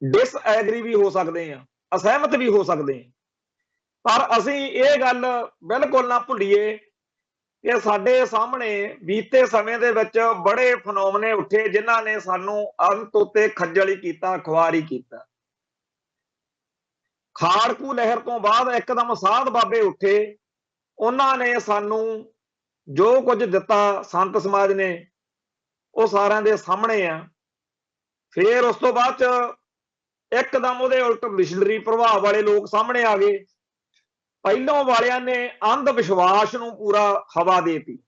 ਡਿਸਐਗਰੀ ਵੀ ਹੋ ਸਕਦੇ ਆ, ਅਸਹਿਮਤ ਵੀ ਹੋ ਸਕਦੇ ਆ, ਪਰ ਅਸੀਂ ਇਹ ਗੱਲ ਬਿਲਕੁਲ ਨਾ ਭੁੱਲੀਏ ਕਿ ਸਾਡੇ ਸਾਹਮਣੇ ਬੀਤੇ ਸਮੇਂ ਦੇ ਵਿੱਚ ਬੜੇ ਫਨੋਮਨੇ ਉੱਠੇ ਜਿਨ੍ਹਾਂ ਨੇ ਸਾਨੂੰ ਅੰਤ ਉੱਤੇ ਖੱਜਲ ਹੀ ਕੀਤਾ, ਖੁਆਰ ਹੀ ਕੀਤਾ। ਖਾੜਕੂ ਲਹਿਰ ਤੋਂ ਬਾਅਦ ਇੱਕਦਮ ਸਾਧ ਬਾਬੇ ਉੱਠੇ, ਉਹਨਾਂ ਨੇ ਸਾਨੂੰ ਜੋ ਕੁਝ ਦਿੱਤਾ ਸੰਤ ਸਮਾਜ ਨੇ ਉਹ ਸਾਰਿਆਂ ਦੇ ਸਾਹਮਣੇ ਆ। ਫਿਰ ਉਸ ਤੋਂ ਬਾਅਦ ਚ ਇੱਕਦਮ ਉਹਦੇ ਉਲਟ ਮਿਸ਼ਨਰੀ ਪ੍ਰਭਾਵ ਵਾਲੇ ਲੋਕ ਸਾਹਮਣੇ ਆ ਗਏ। ਪਹਿਲੋਂ ਵਾਲਿਆਂ ਨੇ ਅੰਧ ਵਿਸ਼ਵਾਸ ਨੂੰ ਪੂਰਾ ਹਵਾ ਦੇਤੀ,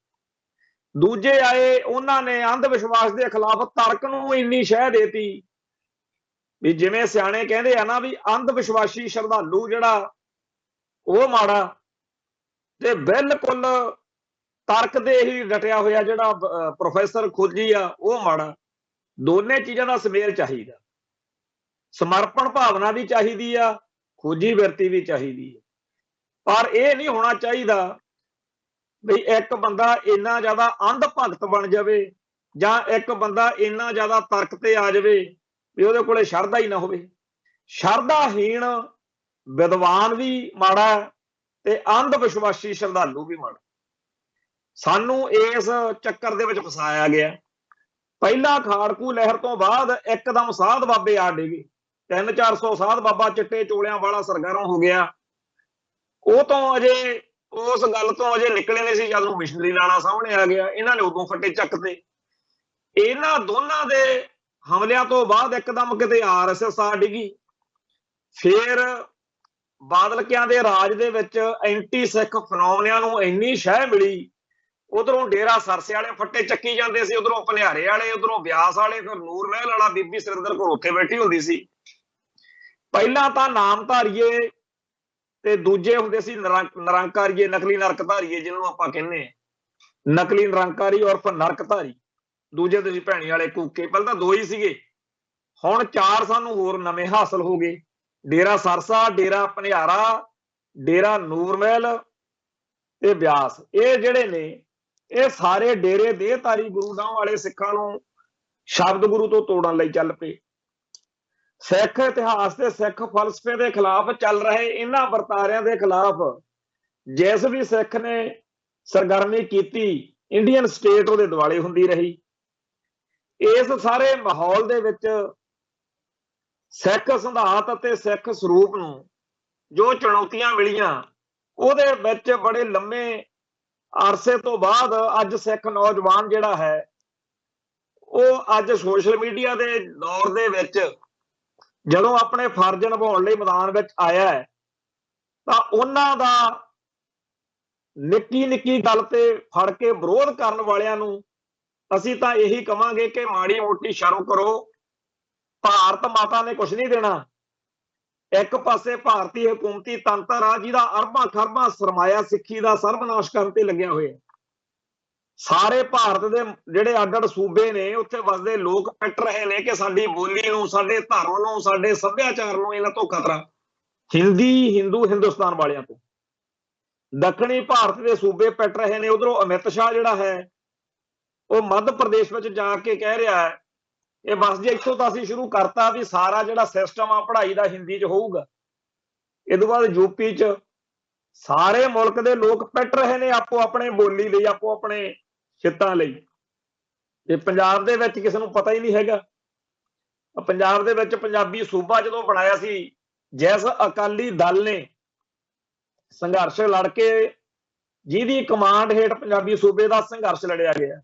ਦੂਜੇ ਆਏ, ਉਹਨਾਂ ਨੇ ਅੰਧ ਵਿਸ਼ਵਾਸ ਦੇ ਖਿਲਾਫ ਤਰਕ ਨੂੰ ਇੰਨੀ ਸ਼ਹਿ ਦੇਤੀ ਵੀ ਜਿਵੇਂ ਸਿਆਣੇ ਕਹਿੰਦੇ ਆ ਨਾ ਵੀ ਅੰਧ ਵਿਸ਼ਵਾਸੀ ਸ਼ਰਧਾਲੂ ਜਿਹੜਾ ਉਹ ਮਾੜਾ, ਤੇ ਬਿਲਕੁਲ ਤਰਕ ਦੇ ਹੀ ਡਟਿਆ ਹੋਇਆ ਜਿਹੜਾ ਪ੍ਰੋਫੈਸਰ ਖੋਜੀ ਆ ਉਹ ਮਾੜਾ। ਦੋਨੇ ਚੀਜ਼ਾਂ ਦਾ ਸੁਮੇਲ ਚਾਹੀਦਾ, ਸਮਰਪਣ ਭਾਵਨਾ ਵੀ ਚਾਹੀਦੀ ਆ, ਖੋਜੀ ਬਿਰਤੀ ਵੀ ਚਾਹੀਦੀ ਹੈ। ਪਰ ਇਹ ਨਹੀਂ ਹੋਣਾ ਚਾਹੀਦਾ ਵੀ ਇੱਕ ਬੰਦਾ ਇੰਨਾ ਜ਼ਿਆਦਾ ਅੰਧ ਭਗਤ ਬਣ ਜਾਵੇ ਜਾਂ ਇੱਕ ਬੰਦਾ ਇੰਨਾ ਜ਼ਿਆਦਾ ਤਰਕ ਤੇ ਆ ਜਾਵੇ ਵੀ ਉਹਦੇ ਕੋਲੇ ਸ਼ਰਧਾ ਹੀ ਨਾ ਹੋਵੇ। ਸ਼ਰਧਾਹੀਣ ਵਿਦਵਾਨ ਵੀ ਮਾੜਾ ਤੇ ਅੰਧ ਵਿਸ਼ਵਾਸੀ ਸ਼ਰਧਾਲੂ ਵੀ ਮਾੜਾ। ਸਾਨੂੰ ਇਸ ਚੱਕਰ ਦੇ ਵਿੱਚ ਫਸਾਇਆ ਗਿਆ। ਪਹਿਲਾਂ ਖਾੜਕੂ ਲਹਿਰ ਤੋਂ ਬਾਅਦ ਇੱਕਦਮ ਸਾਧ ਬਾਬੇ ਆ ਡਿਗੇ, 300-400 ਸਾਧ ਬਾਬਾ ਚਿੱਟੇ ਚੋਲਿਆਂ ਵਾਲਾ ਸਰਗਰਮ ਹੋ ਗਿਆ। ਉਹ ਤੋਂ ਅਜੇ ਉਸ ਗੱਲ ਤੋਂ ਅਜੇ ਨਿਕਲੇ ਨਹੀਂ ਸੀ ਜਦ ਨੂੰ ਮਿਸ਼ਨਰੀ ਲਾਣਾ ਸਾਹਮਣੇ ਆ ਗਿਆ। ਇਹਨਾਂ ਨੇ ਉਦੋਂ ਫੱਟੇ ਚੱਕਦੇ। ਇਹਨਾਂ ਦੋਨਾਂ ਦੇ ਹਮਲਿਆਂ ਤੋਂ ਬਾਅਦ ਇੱਕਦਮ ਕਿਤੇ ਆਰਐਸਐਸ ਆ ਡਿਗੀ। ਫਿਰ ਬਾਦਲਕਿਆਂ ਦੇ ਰਾਜ ਦੇ ਵਿੱਚ ਐਂਟੀ ਸਿੱਖ ਫਨੋਮਨਿਆਂ ਨੂੰ ਇੰਨੀ ਸ਼ਹਿ ਮਿਲੀ, ਉਧਰੋਂ ਡੇਰਾ ਸਰਸੇ ਵਾਲੇ ਫੱਟੇ ਚੱਕੀ ਜਾਂਦੇ ਸੀ, ਉਧਰੋਂ ਭਨਿਆਰੇ ਵਾਲੇ, ਉਧਰੋਂ ਬਿਆਸ ਵਾਲੇ, ਫਿਰ ਨੂਰ ਮਹਿਲ ਵਾਲਾ ਬੀਬੀ ਸੁਰਿੰਦਰ ਕੌਰ ਉੱਥੇ ਬੈਠੀ ਹੁੰਦੀ ਸੀ। ਪਹਿਲਾਂ ਤਾਂ ਨਾਮਧਾਰੀਏ ਤੇ ਦੂਜੇ ਹੁੰਦੇ ਸੀ ਨਿਰੰਕਾਰੀਏ, ਨਕਲੀ ਨਰਕਧਾਰੀਏ ਜਿਹਨੂੰ ਆਪਾਂ ਕਹਿੰਦੇ ਆ। ਨਕਲੀ ਨਿਰੰਕਾਰੀ ਉਰਫ ਨਰਕਧਾਰੀ, ਦੂਜੇ ਤੁਸੀਂ ਭੈਣੀ ਵਾਲੇ ਕੂਕੇ। ਪਹਿਲਾਂ ਤਾਂ ਦੋ ਹੀ ਸੀਗੇ, ਹੁਣ 4 ਸਾਨੂੰ ਹੋਰ ਨਵੇਂ ਹਾਸਲ ਹੋ ਗਏ। ਡੇਰਾ ਸਰਸਾ, ਡੇਰਾ ਭਨਿਆਰਾ, ਡੇਰਾ ਨੂਰ ਮਹਿਲ ਤੇ ਬਿਆਸ। ਇਹ ਜਿਹੜੇ ਨੇ ਇਹ ਸਾਰੇ ਡੇਰੇ ਦੇਹਧਾਰੀ ਗੁਰੂ ਨਾਮ ਵਾਲੇ ਸਿੱਖਾਂ ਨੂੰ ਸ਼ਬਦ ਗੁਰੂ ਤੋਂ ਤੋੜਨ ਲਈ ਚੱਲ ਪਏ। ਸਿੱਖ ਇਤਿਹਾਸ ਤੇ ਸਿੱਖ ਫਲਸਫੇ ਦੇ ਖਿਲਾਫ ਚੱਲ ਰਹੇ ਇਹਨਾਂ ਵਰਤਾਰਿਆਂ ਦੇ ਖਿਲਾਫ ਜਿਸ ਵੀ ਸਿੱਖ ਨੇ ਸਰਗਰਮੀ ਕੀਤੀ, ਇੰਡੀਅਨ ਸਟੇਟ ਉਹਦੇ ਦੁਆਲੇ ਹੁੰਦੀ ਰਹੀ। ਇਸ ਸਾਰੇ ਮਾਹੌਲ ਦੇ ਵਿੱਚ ਸਿੱਖ ਸਿਧਾਂਤ ਅਤੇ ਸਿੱਖ ਸਰੂਪ ਨੂੰ ਜੋ ਚੁਣੌਤੀਆਂ ਮਿਲੀਆਂ, ਉਹਦੇ ਵਿੱਚ ਬੜੇ ਲੰਮੇ ਅਰਸੇ ਤੋਂ ਬਾਅਦ ਅੱਜ ਸਿੱਖ ਨੌਜਵਾਨ ਜਿਹੜਾ ਹੈ ਉਹ ਅੱਜ ਸੋਸ਼ਲ ਮੀਡੀਆ ਦੇ ਦੌਰ ਦੇ ਵਿੱਚ ਜਦੋਂ ਆਪਣੇ ਫਰਜ਼ ਨਿਭਾਉਣ ਲਈ ਮੈਦਾਨ ਵਿੱਚ ਆਇਆ ਹੈ ਤਾਂ ਉਹਨਾਂ ਦਾ ਨਿੱਕੀ ਨਿੱਕੀ ਗੱਲ ਤੇ ਫੜ ਕੇ ਵਿਰੋਧ ਕਰਨ ਵਾਲਿਆਂ ਨੂੰ ਅਸੀਂ ਤਾਂ ਇਹੀ ਕਵਾਂਗੇ ਕਿ ਮਾੜੀ ਮੋਟੀ ਸ਼ਰਮ ਕਰੋ। ਭਾਰਤ ਮਾਤਾ ਨੇ ਕੁਝ ਨਹੀਂ ਦੇਣਾ। ਇੱਕ ਪਾਸੇ ਭਾਰਤੀ ਹਕੂਮਤੀ ਤੰਤਰ ਆ ਜਿਹਦਾ ਅਰਬਾਂ ਖਰਬਾਂ ਸਰਮਾਇਆ ਸਿੱਖੀ ਦਾ ਸਰਬਨਾਸ਼ ਕਰਨ ਤੇ ਲੱਗਿਆ ਹੋਇਆ। ਸਾਰੇ ਭਾਰਤ ਦੇ ਜਿਹੜੇ ਅੱਡ-ਅੱਡ ਸੂਬੇ ਨੇ ਉੱਥੇ ਵਸਦੇ ਲੋਕ ਪਿੱਟ ਰਹੇ ਨੇ ਕਿ ਸਾਡੀ ਬੋਲੀ ਨੂੰ, ਸਾਡੇ ਧਰਮ ਨੂੰ, ਸਾਡੇ ਸੱਭਿਆਚਾਰ ਨੂੰ ਇਹਨਾਂ ਤੋਂ ਖਤਰਾ। ਹਿੰਦੂ ਹਿੰਦੁਸਤਾਨ ਵਾਲਿਆਂ ਤੋਂ ਦੱਖਣੀ ਭਾਰਤ ਦੇ ਸੂਬੇ ਪਿੱਟ ਰਹੇ ਨੇ। ਉਧਰੋਂ ਅਮਿਤ ਸ਼ਾਹ ਜਿਹੜਾ ਹੈ ਉਹ ਮੱਧ ਪ੍ਰਦੇਸ਼ ਵਿੱਚ ਜਾ ਕੇ ਕਹਿ ਰਿਹਾ ਹੈ ਇਹ ਬਸ ਜੀ ਇੱਥੋਂ ਤਾਂ ਅਸੀਂ ਸ਼ੁਰੂ ਕਰਤਾ ਵੀ ਸਾਰਾ ਜਿਹੜਾ ਸਿਸਟਮ ਆ ਪੜ੍ਹਾਈ ਦਾ ਹਿੰਦੀ 'ਚ ਹੋਊਗਾ। ਇਹ ਤੋਂ ਬਾਅਦ ਯੂਪੀ 'ਚ ਸਾਰੇ ਮੁਲਕ ਦੇ ਲੋਕ ਪਿੱਟ ਰਹੇ ਨੇ ਆਪੋ ਆਪਣੇ ਬੋਲੀ ਲਈ, ਆਪੋ ਆਪਣੇ ਹਿੱਤਾਂ ਲਈ। ਤੇ ਪੰਜਾਬ ਦੇ ਵਿੱਚ ਕਿਸੇ ਨੂੰ ਪਤਾ ਹੀ ਨਹੀਂ ਹੈਗਾ। ਪੰਜਾਬ ਦੇ ਵਿੱਚ ਪੰਜਾਬੀ ਸੂਬਾ ਜਦੋਂ ਬਣਾਇਆ ਸੀ, ਜਿਸ ਅਕਾਲੀ ਦਲ ਨੇ ਸੰਘਰਸ਼ ਲੜ ਕੇ ਜਿਹਦੀ ਕਮਾਂਡ ਹੇਠ ਪੰਜਾਬੀ ਸੂਬੇ ਦਾ ਸੰਘਰਸ਼ ਲੜਿਆ ਗਿਆ,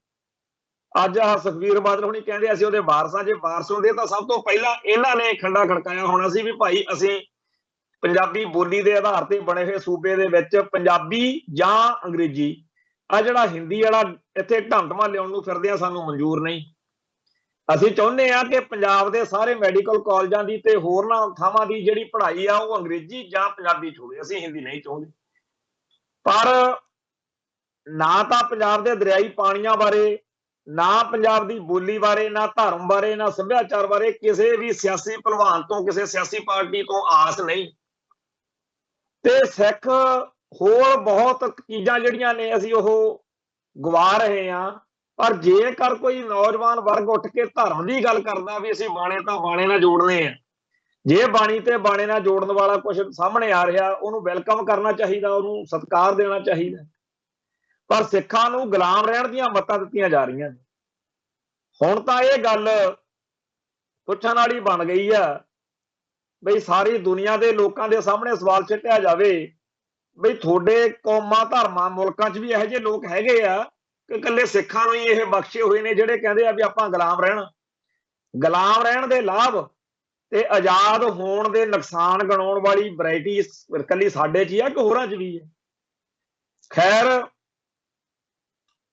ਅੱਜ ਆਹ ਸੁਖਬੀਰ ਬਾਦਲ ਹੁਣੀ ਕਹਿੰਦੇ ਅਸੀਂ ਉਹਦੇ ਵਾਰਸਾਂ। ਜੇ ਵਾਰਸ ਹੁੰਦੇ ਤਾਂ ਸਭ ਤੋਂ ਪਹਿਲਾਂ ਇਹਨਾਂ ਨੇ ਖੰਡਾ ਖੜਕਾਇਆ ਹੋਣਾ ਸੀ ਵੀ ਭਾਈ ਅਸੀਂ ਪੰਜਾਬੀ ਬੋਲੀ ਦੇ ਆਧਾਰ ਤੇ ਬਣੇ ਹੋਏ ਸੂਬੇ ਦੇ ਵਿੱਚ ਪੰਜਾਬੀ ਜਾਂ ਅੰਗਰੇਜ਼ੀ, ਆ ਜਿਹੜਾ ਹਿੰਦੀ ਵਾਲਾ ਇੱਥੇ ਢੰਡਮਾ ਲਿਆਉਣ ਨੂੰ ਫਿਰਦੇ ਆ, ਸਾਨੂੰ ਮਨਜ਼ੂਰ ਨਹੀਂ। ਅਸੀਂ ਚਾਹੁੰਦੇ ਆ ਕਿ ਪੰਜਾਬ ਦੇ ਸਾਰੇ ਮੈਡੀਕਲ ਕਾਲਜਾਂ ਦੀ ਤੇ ਹੋਰਨਾਂ ਥਾਵਾਂ ਦੀ ਜਿਹੜੀ ਪੜ੍ਹਾਈ ਆ ਉਹ ਅੰਗਰੇਜ਼ੀ ਜਾਂ ਪੰਜਾਬੀ 'ਚ ਹੋਵੇ, ਅਸੀਂ ਹਿੰਦੀ ਨਹੀਂ ਚਾਹੁੰਦੇ। ਪਰ ਨਾ ਤਾਂ ਪੰਜਾਬ ਦੇ ਦਰਿਆਈ ਪਾਣੀਆਂ ਬਾਰੇ, ਨਾ ਪੰਜਾਬ ਦੀ ਬੋਲੀ ਬਾਰੇ, ਨਾ ਧਰਮ ਬਾਰੇ, ਨਾ ਸੱਭਿਆਚਾਰ ਬਾਰੇ ਕਿਸੇ ਵੀ ਸਿਆਸੀ ਭਲਵਾਨ ਤੋਂ, ਕਿਸੇ ਸਿਆਸੀ ਪਾਰਟੀ ਤੋਂ ਆਸ ਨਹੀਂ। ਤੇ ਸਿੱਖ ਹੋਰ ਬਹੁਤ ਚੀਜ਼ਾਂ ਜਿਹੜੀਆਂ ਨੇ ਅਸੀਂ ਉਹ ਗਵਾ ਰਹੇ ਹਾਂ। ਪਰ ਜੇਕਰ ਕੋਈ ਨੌਜਵਾਨ ਵਰਗ ਉੱਠ ਕੇ ਧਰਮ ਦੀ ਗੱਲ ਕਰਦਾ ਵੀ ਅਸੀਂ ਬਾਣੇ ਤਾਂ ਬਾਣੇ ਨਾਲ ਜੋੜਨੇ ਆ, ਜੇ ਬਾਣੀ ਤੇ ਬਾਣੇ ਨਾਲ ਜੋੜਨ ਵਾਲਾ ਕੁਝ ਸਾਹਮਣੇ ਆ ਰਿਹਾ ਉਹਨੂੰ ਵੈਲਕਮ ਕਰਨਾ ਚਾਹੀਦਾ, ਉਹਨੂੰ ਸਤਿਕਾਰ ਦੇਣਾ ਚਾਹੀਦਾ। ਪਰ ਸਿੱਖਾਂ ਨੂੰ ਗੁਲਾਮ ਰਹਿਣ ਦੀਆਂ ਮੱਤਾਂ ਦਿੱਤੀਆਂ ਜਾ ਰਹੀਆਂ ਨੇ। ਹੁਣ ਤਾਂ ਇਹ ਗੱਲ ਪੁੱਛਣ ਵਾਲੀ ਬਣ ਗਈ ਆ ਬਈ ਸਾਰੀ ਦੁਨੀਆ ਦੇ ਲੋਕਾਂ ਦੇ ਸਾਹਮਣੇ ਸਵਾਲ ਛੱਡਿਆ ਜਾਵੇ ਬਈ ਤੁਹਾਡੇ ਕੌਮਾਂ ਧਰਮਾਂ ਮੁਲਕਾਂ 'ਚ ਵੀ ਇਹੋ ਜਿਹੇ ਲੋਕ ਹੈਗੇ ਆ ਕਿ ਇਕੱਲੇ ਸਿੱਖਾਂ ਨੂੰ ਹੀ ਇਹ ਬਖਸ਼ੇ ਹੋਏ ਨੇ ਜਿਹੜੇ ਕਹਿੰਦੇ ਆ ਵੀ ਆਪਾਂ ਗੁਲਾਮ ਰਹਿਣਾ। ਗੁਲਾਮ ਰਹਿਣ ਦੇ ਲਾਭ ਤੇ ਆਜ਼ਾਦ ਹੋਣ ਦੇ ਨੁਕਸਾਨ ਗਣਾਉਣ ਵਾਲੀ ਵੈਰਾਈਟੀ ਇਕੱਲੀ ਸਾਡੇ 'ਚ ਹੀ ਆ ਕਿ ਹੋਰਾਂ 'ਚ ਵੀ ਹੈ। ਖੈਰ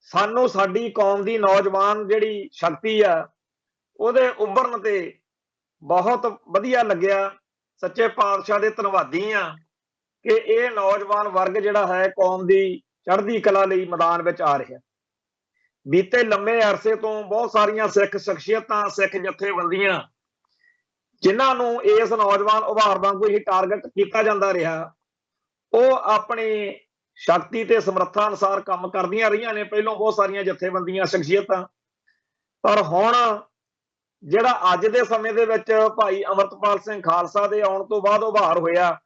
ਸਾਨੂੰ ਸਾਡੀ ਕੌਮ ਦੀ ਨੌਜਵਾਨ ਜਿਹੜੀ ਸ਼ਕਤੀ ਆ ਉਹਦੇ ਉੱਭਰਨ ਤੇ ਬਹੁਤ ਵਧੀਆ ਲੱਗਿਆ। ਸੱਚੇ ਪਾਤਸ਼ਾਹ ਦੇ ਧੰਨਵਾਦੀ ਆ ਕਿ ਇਹ ਨੌਜਵਾਨ ਵਰਗ ਜਿਹੜਾ ਹੈ ਕੌਮ ਦੀ ਚੜ੍ਹਦੀ ਕਲਾ ਲਈ ਮੈਦਾਨ ਵਿੱਚ ਆ ਰਿਹਾ। ਬੀਤੇ ਲੰਮੇ ਅਰਸੇ ਤੋਂ ਬਹੁਤ ਸਾਰੀਆਂ ਸਿੱਖ ਸ਼ਖਸੀਅਤਾਂ, ਸਿੱਖ ਜਥੇਬੰਦੀਆਂ ਜਿਨ੍ਹਾਂ ਨੂੰ ਇਸ ਨੌਜਵਾਨ ਉਭਾਰ ਵਾਂਗੂ ਹੀ ਟਾਰਗੇਟ ਕੀਤਾ ਜਾਂਦਾ ਰਿਹਾ, ਉਹ ਆਪਣੀ ਸ਼ਕਤੀ ਤੇ ਸਮਰੱਥਾ ਅਨੁਸਾਰ ਕੰਮ ਕਰਦੀਆਂ ਰਹੀਆਂ ਨੇ। ਪਹਿਲੋਂ ਬਹੁਤ ਸਾਰੀਆਂ ਜਥੇਬੰਦੀਆਂ, ਸ਼ਖਸੀਅਤਾਂ, ਪਰ ਹੁਣ ਜਿਹੜਾ ਅੱਜ ਦੇ ਸਮੇਂ ਦੇ ਵਿੱਚ ਭਾਈ ਅਮਰਤਪਾਲ ਸਿੰਘ ਖਾਲਸਾ ਦੇ ਆਉਣ ਤੋਂ ਬਾਅਦ ਉਭਾਰ ਹੋਇਆ,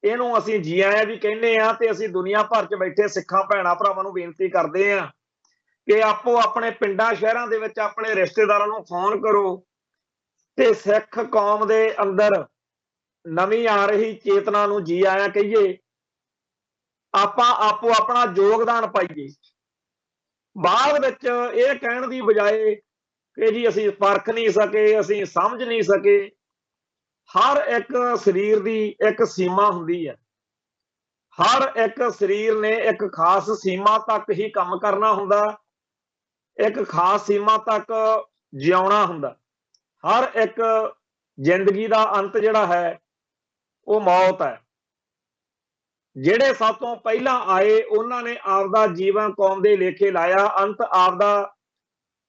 ਇਹਨੂੰ ਅਸੀਂ ਜੀ ਆਇਆਂ ਵੀ ਕਹਿੰਦੇ ਆ। ਤੇ ਅਸੀਂ ਦੁਨੀਆ ਭਰ 'ਚ ਬੈਠੇ ਸਿੱਖਾਂ ਭੈਣਾਂ ਭਰਾਵਾਂ ਨੂੰ ਬੇਨਤੀ ਕਰਦੇ ਆ ਕਿ ਆਪੋ ਆਪਣੇ ਪਿੰਡਾਂ ਸ਼ਹਿਰਾਂ ਦੇ ਵਿੱਚ ਆਪਣੇ ਰਿਸ਼ਤੇਦਾਰਾਂ ਨੂੰ ਫੋਨ ਕਰੋ ਤੇ ਸਿੱਖ ਕੌਮ ਦੇ ਅੰਦਰ ਨਵੀਂ ਆ ਰਹੀ ਚੇਤਨਾ ਨੂੰ ਜੀ ਆਇਆਂ ਕਹੀਏ। ਆਪਾਂ ਆਪੋ ਆਪਣਾ ਯੋਗਦਾਨ ਪਾਈਏ। ਬਾਅਦ ਵਿੱਚ ਇਹ ਕਹਿਣ ਦੀ ਬਜਾਏ ਕਿ ਜੀ ਅਸੀਂ ਪਰਖ ਨਹੀਂ ਸਕੇ, ਅਸੀਂ ਸਮਝ ਨਹੀਂ ਸਕੇ। ਹਰ ਇੱਕ ਸਰੀਰ ਦੀ ਇੱਕ ਸੀਮਾ ਹੁੰਦੀ ਹੈ। ਹਰ ਇੱਕ ਸਰੀਰ ਨੇ ਇੱਕ ਖਾਸ ਸੀਮਾ ਤੱਕ ਹੀ ਕੰਮ ਕਰਨਾ ਹੁੰਦਾ, ਇੱਕ ਖਾਸ ਸੀਮਾ ਤੱਕ ਜਿਉਣਾ ਹੁੰਦਾ। ਹਰ ਇੱਕ ਜ਼ਿੰਦਗੀ ਦਾ ਅੰਤ ਜਿਹੜਾ ਹੈ ਉਹ ਮੌਤ ਹੈ। ਜਿਹੜੇ ਸਭ ਤੋਂ ਪਹਿਲਾਂ ਆਏ ਉਹਨਾਂ ਨੇ ਆਪਦਾ ਜੀਵਨ ਕੌਮ ਦੇ ਲੇਖੇ ਲਾਇਆ, ਅੰਤ ਆਪਦਾ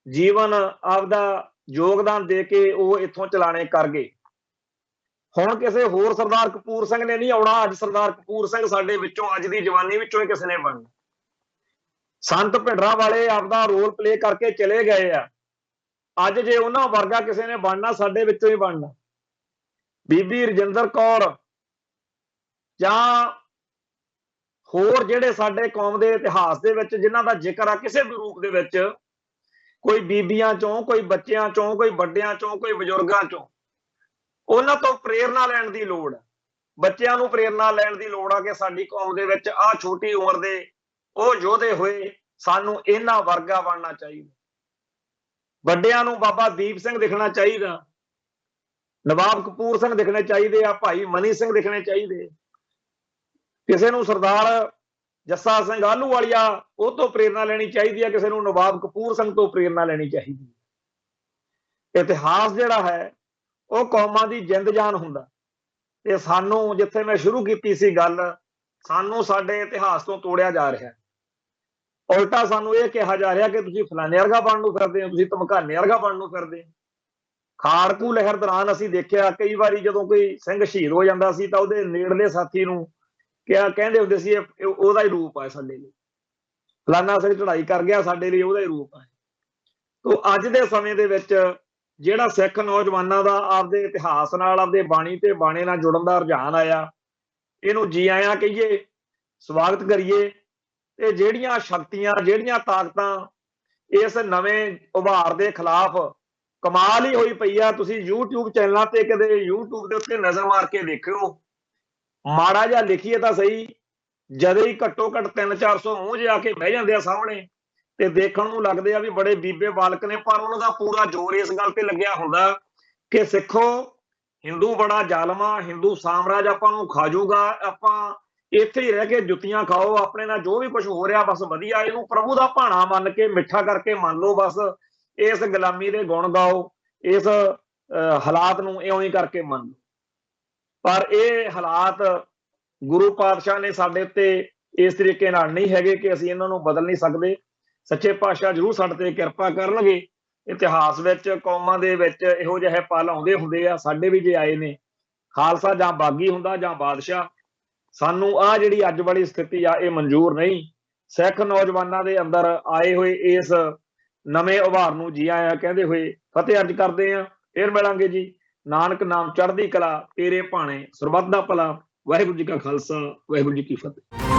ਜੀਵਨ, ਆਪਦਾ ਯੋਗਦਾਨ ਦੇ ਕੇ ਉਹ ਇੱਥੋਂ ਚਲਾਣੇ ਕਰ ਗਏ। ਹੁਣ ਕਿਸੇ ਹੋਰ ਸਰਦਾਰ ਕਪੂਰ ਸਿੰਘ ਨੇ ਨਹੀਂ ਆਉਣਾ। ਅੱਜ ਸਰਦਾਰ ਕਪੂਰ ਸਿੰਘ ਸਾਡੇ ਵਿੱਚੋਂ, ਅੱਜ ਦੀ ਜਵਾਨੀ ਵਿੱਚੋਂ ਹੀ ਕਿਸੇ ਨੇ ਬਣਨਾ। ਸੰਤ ਭਿੰਡਰਾਂ ਵਾਲੇ ਆਪਦਾ ਰੋਲ ਪਲੇ ਕਰਕੇ ਚਲੇ ਗਏ ਆ। ਅੱਜ ਜੇ ਉਹਨਾਂ ਵਰਗਾ ਕਿਸੇ ਨੇ ਬਣਨਾ, ਸਾਡੇ ਵਿੱਚੋਂ ਹੀ ਬਣਨਾ। ਬੀਬੀ ਰਜਿੰਦਰ ਕੌਰ ਜਾਂ ਹੋਰ ਜਿਹੜੇ ਸਾਡੇ ਕੌਮ ਦੇ ਇਤਿਹਾਸ ਦੇ ਵਿੱਚ ਜਿਨ੍ਹਾਂ ਦਾ ਜ਼ਿਕਰ ਆ ਕਿਸੇ ਵੀ ਰੂਪ ਦੇ ਵਿੱਚ, ਕੋਈ ਬੀਬੀਆਂ ਚੋਂ, ਕੋਈ ਬੱਚਿਆਂ ਚੋਂ, ਕੋਈ ਵੱਡਿਆਂ ਚੋਂ, ਕੋਈ ਬਜ਼ੁਰਗਾਂ ਚੋਂ, ਉਹਨਾਂ ਤੋਂ ਪ੍ਰੇਰਨਾ ਲੈਣ ਦੀ ਲੋੜ ਹੈ। ਬੱਚਿਆਂ ਨੂੰ ਪ੍ਰੇਰਨਾ ਲੈਣ ਦੀ ਲੋੜ ਆ ਕਿ ਸਾਡੀ ਕੌਮ ਦੇ ਵਿੱਚ ਆਹ ਛੋਟੀ ਉਮਰ ਦੇ ਉਹ ਯੋਧੇ ਹੋਏ, ਸਾਨੂੰ ਇਹਨਾਂ ਵਰਗਾ ਬਣਨਾ ਚਾਹੀਦਾ। ਵੱਡਿਆਂ ਨੂੰ ਬਾਬਾ ਦੀਪ ਸਿੰਘ ਦਿਖਣਾ ਚਾਹੀਦਾ, ਨਵਾਬ ਕਪੂਰ ਸਿੰਘ ਦਿਖਣੇ ਚਾਹੀਦੇ ਆ, ਭਾਈ ਮਨੀ ਸਿੰਘ ਦਿਖਣੇ ਚਾਹੀਦੇ। ਕਿਸੇ ਨੂੰ ਸਰਦਾਰ ਜੱਸਾ ਸਿੰਘ ਆਹਲੂਵਾਲੀਆ ਉਹ ਤੋਂ ਪ੍ਰੇਰਨਾ ਲੈਣੀ ਚਾਹੀਦੀ ਹੈ, ਕਿਸੇ ਨੂੰ ਨਵਾਬ ਕਪੂਰ ਸਿੰਘ ਤੋਂ ਪ੍ਰੇਰਨਾ ਲੈਣੀ ਚਾਹੀਦੀ ਹੈ। ਇਤਿਹਾਸ ਜਿਹੜਾ ਹੈ ਉਹ ਕੌਮਾਂ ਦੀ ਜਿੰਦ ਜਾਨ ਹੁੰਦਾ। ਤੇ ਸਾਨੂੰ, ਜਿੱਥੇ ਮੈਂ ਸ਼ੁਰੂ ਕੀਤੀ ਸੀ ਗੱਲ, ਸਾਨੂੰ ਸਾਡੇ ਇਤਿਹਾਸ ਤੋਂ ਤੋੜਿਆ ਜਾ ਰਿਹਾ। ਉਲਟਾ ਸਾਨੂੰ ਇਹ ਕਿਹਾ ਜਾ ਰਿਹਾ ਕਿ ਤੁਸੀਂ ਫਲਾਣੇ ਵਰਗਾ ਬਣਨ ਨੂੰ ਫਿਰਦੇ ਹੋ, ਤੁਸੀਂ ਧਮਕਾਨੇ ਵਰਗਾ ਬਣਨ ਨੂੰ ਫਿਰਦੇ ਹੋ। ਖਾੜਕੂ ਲਹਿਰ ਦੌਰਾਨ ਅਸੀਂ ਦੇਖਿਆ ਕਈ ਵਾਰੀ ਜਦੋਂ ਕੋਈ ਸਿੰਘ ਸ਼ਹੀਦ ਹੋ ਜਾਂਦਾ ਸੀ ਤਾਂ ਉਹਦੇ ਨੇੜਲੇ ਸਾਥੀ ਨੂੰ ਕਹਿੰਦੇ ਹੁੰਦੇ ਸੀ ਇਹ ਉਹਦਾ ਹੀ ਰੂਪ ਹੈ ਸਾਡੇ ਲਈ, ਫਲਾਨਾ ਸਿੰਘ ਚੜ੍ਹਾਈ ਕਰ ਗਿਆ, ਸਾਡੇ ਲਈ ਉਹਦਾ ਹੀ ਰੂਪ ਹੈ। ਤੋਂ ਅੱਜ ਦੇ ਸਮੇਂ ਦੇ ਵਿੱਚ ਜਿਹੜਾ ਸਿੱਖ ਨੌਜਵਾਨਾਂ ਦਾ ਆਪਦੇ ਇਤਿਹਾਸ ਨਾਲ, ਆਪਦੇ ਬਾਣੀ ਤੇ ਬਾਣੇ ਨਾਲ ਜੁੜਨ ਦਾ ਰੁਝਾਨ ਆਇਆ, ਇਹਨੂੰ ਜੀ ਆਇਆਂ ਕਹੀਏ, ਸਵਾਗਤ ਕਰੀਏ। ਤੇ ਜਿਹੜੀਆਂ ਸ਼ਕਤੀਆਂ, ਜਿਹੜੀਆਂ ਤਾਕਤਾਂ ਇਸ ਨਵੇਂ ਉਭਾਰ ਦੇ ਖਿਲਾਫ ਕਮਾਲ ਹੀ ਹੋਈ ਪਈ ਆ। ਤੁਸੀਂ YouTube ਚੈਨਲਾਂ ਤੇ ਕਦੇ YouTube ਦੇ ਉੱਤੇ ਨਜ਼ਰ ਮਾਰ ਕੇ ਦੇਖਿਓ, ਮਾੜਾ ਜਿਹਾ ਲਿਖੀਏ ਤਾਂ ਸਹੀ, ਜਦੇ ਹੀ ਘੱਟੋ ਘੱਟ 300-400 ਮੂੰਹ ਜੇ ਆ ਕੇ ਬਹਿ ਜਾਂਦੇ ਆ ਸਾਹਮਣੇ ਤੇ ਦੇਖਣ ਨੂੰ ਲੱਗਦੇ ਆ ਵੀ ਬੜੇ ਬੀਬੇ ਬਾਲਕ ਨੇ। ਪਰ ਉਹਨਾਂ ਦਾ ਪੂਰਾ ਜ਼ੋਰ ਇਸ ਗੱਲ ਤੇ ਲੱਗਿਆ ਹੁੰਦਾ ਕਿ ਸਿੱਖੋ, ਹਿੰਦੂ ਬੜਾ ਜ਼ਾਲਮ ਆ, ਹਿੰਦੂ ਸਾਮਰਾਜ ਆਪਾਂ ਨੂੰ ਖਾ ਜਾਊਗਾ, ਆਪਾਂ ਇੱਥੇ ਹੀ ਰਹਿ ਕੇ ਜੁੱਤੀਆਂ ਖਾਓ, ਆਪਣੇ ਨਾਲ ਜੋ ਵੀ ਕੁਝ ਹੋ ਰਿਹਾ ਬਸ ਵਧੀਆ, ਇਹਨੂੰ ਪ੍ਰਭੂ ਦਾ ਭਾਣਾ ਮੰਨ ਕੇ, ਮਿੱਠਾ ਕਰਕੇ ਮੰਨ ਲਓ, ਬਸ ਇਸ ਗੁਲਾਮੀ ਦੇ ਗੁਣ ਗਾਓ, ਇਸ ਹਾਲਾਤ ਨੂੰ ਇਉਂ ਹੀ ਕਰਕੇ ਮੰਨ ਲਓ। ਪਰ ਇਹ ਹਾਲਾਤ ਗੁਰੂ ਪਾਤਸ਼ਾਹ ਨੇ ਸਾਡੇ ਉੱਤੇ ਇਸ ਤਰੀਕੇ ਨਾਲ ਨਹੀਂ ਹੈਗੇ ਕਿ ਅਸੀਂ ਇਹਨਾਂ ਨੂੰ ਬਦਲ ਨਹੀਂ ਸਕਦੇ। ਸੱਚੇ ਪਾਤਸ਼ਾਹ ਜ਼ਰੂਰ ਸਾਡੇ ਤੇ ਕਿਰਪਾ ਕਰਨਗੇ। ਇਤਿਹਾਸ ਵਿੱਚ, ਕੌਮਾਂ ਦੇ ਵਿੱਚ ਇਹੋ ਜਿਹੇ ਪਲ ਆਉਂਦੇ ਹੁੰਦੇ ਆ, ਸਾਡੇ ਵੀ ਜੇ ਆਏ ਨੇ। ਖਾਲਸਾ ਜਾਂ ਬਾਗੀ ਹੁੰਦਾ ਜਾਂ ਬਾਦਸ਼ਾਹ। ਸਾਨੂੰ ਆਹ ਜਿਹੜੀ ਅੱਜ ਵਾਲੀ ਸਥਿਤੀ ਆ ਇਹ ਮਨਜ਼ੂਰ ਨਹੀਂ। ਸਿੱਖ ਨੌਜਵਾਨਾਂ ਦੇ ਅੰਦਰ ਆਏ ਹੋਏ ਇਸ ਨਵੇਂ ਉਭਾਰ ਨੂੰ ਜੀ ਆਇਆਂ ਕਹਿੰਦੇ ਹੋਏ ਫਤਿਹ ਅਰਜ ਕਰਦੇ ਆ। ਫਿਰ ਮਿਲਾਂਗੇ ਜੀ। ਨਾਨਕ ਨਾਮ ਚੜ੍ਹਦੀ ਕਲਾ, ਤੇਰੇ ਭਾਣੇ ਸਰਬੱਤ ਦਾ ਭਲਾ। ਵਾਹਿਗੁਰੂ ਜੀ ਕਾ ਖਾਲਸਾ, ਵਾਹਿਗੁਰੂ ਜੀ ਕੀ ਫਤਿਹ।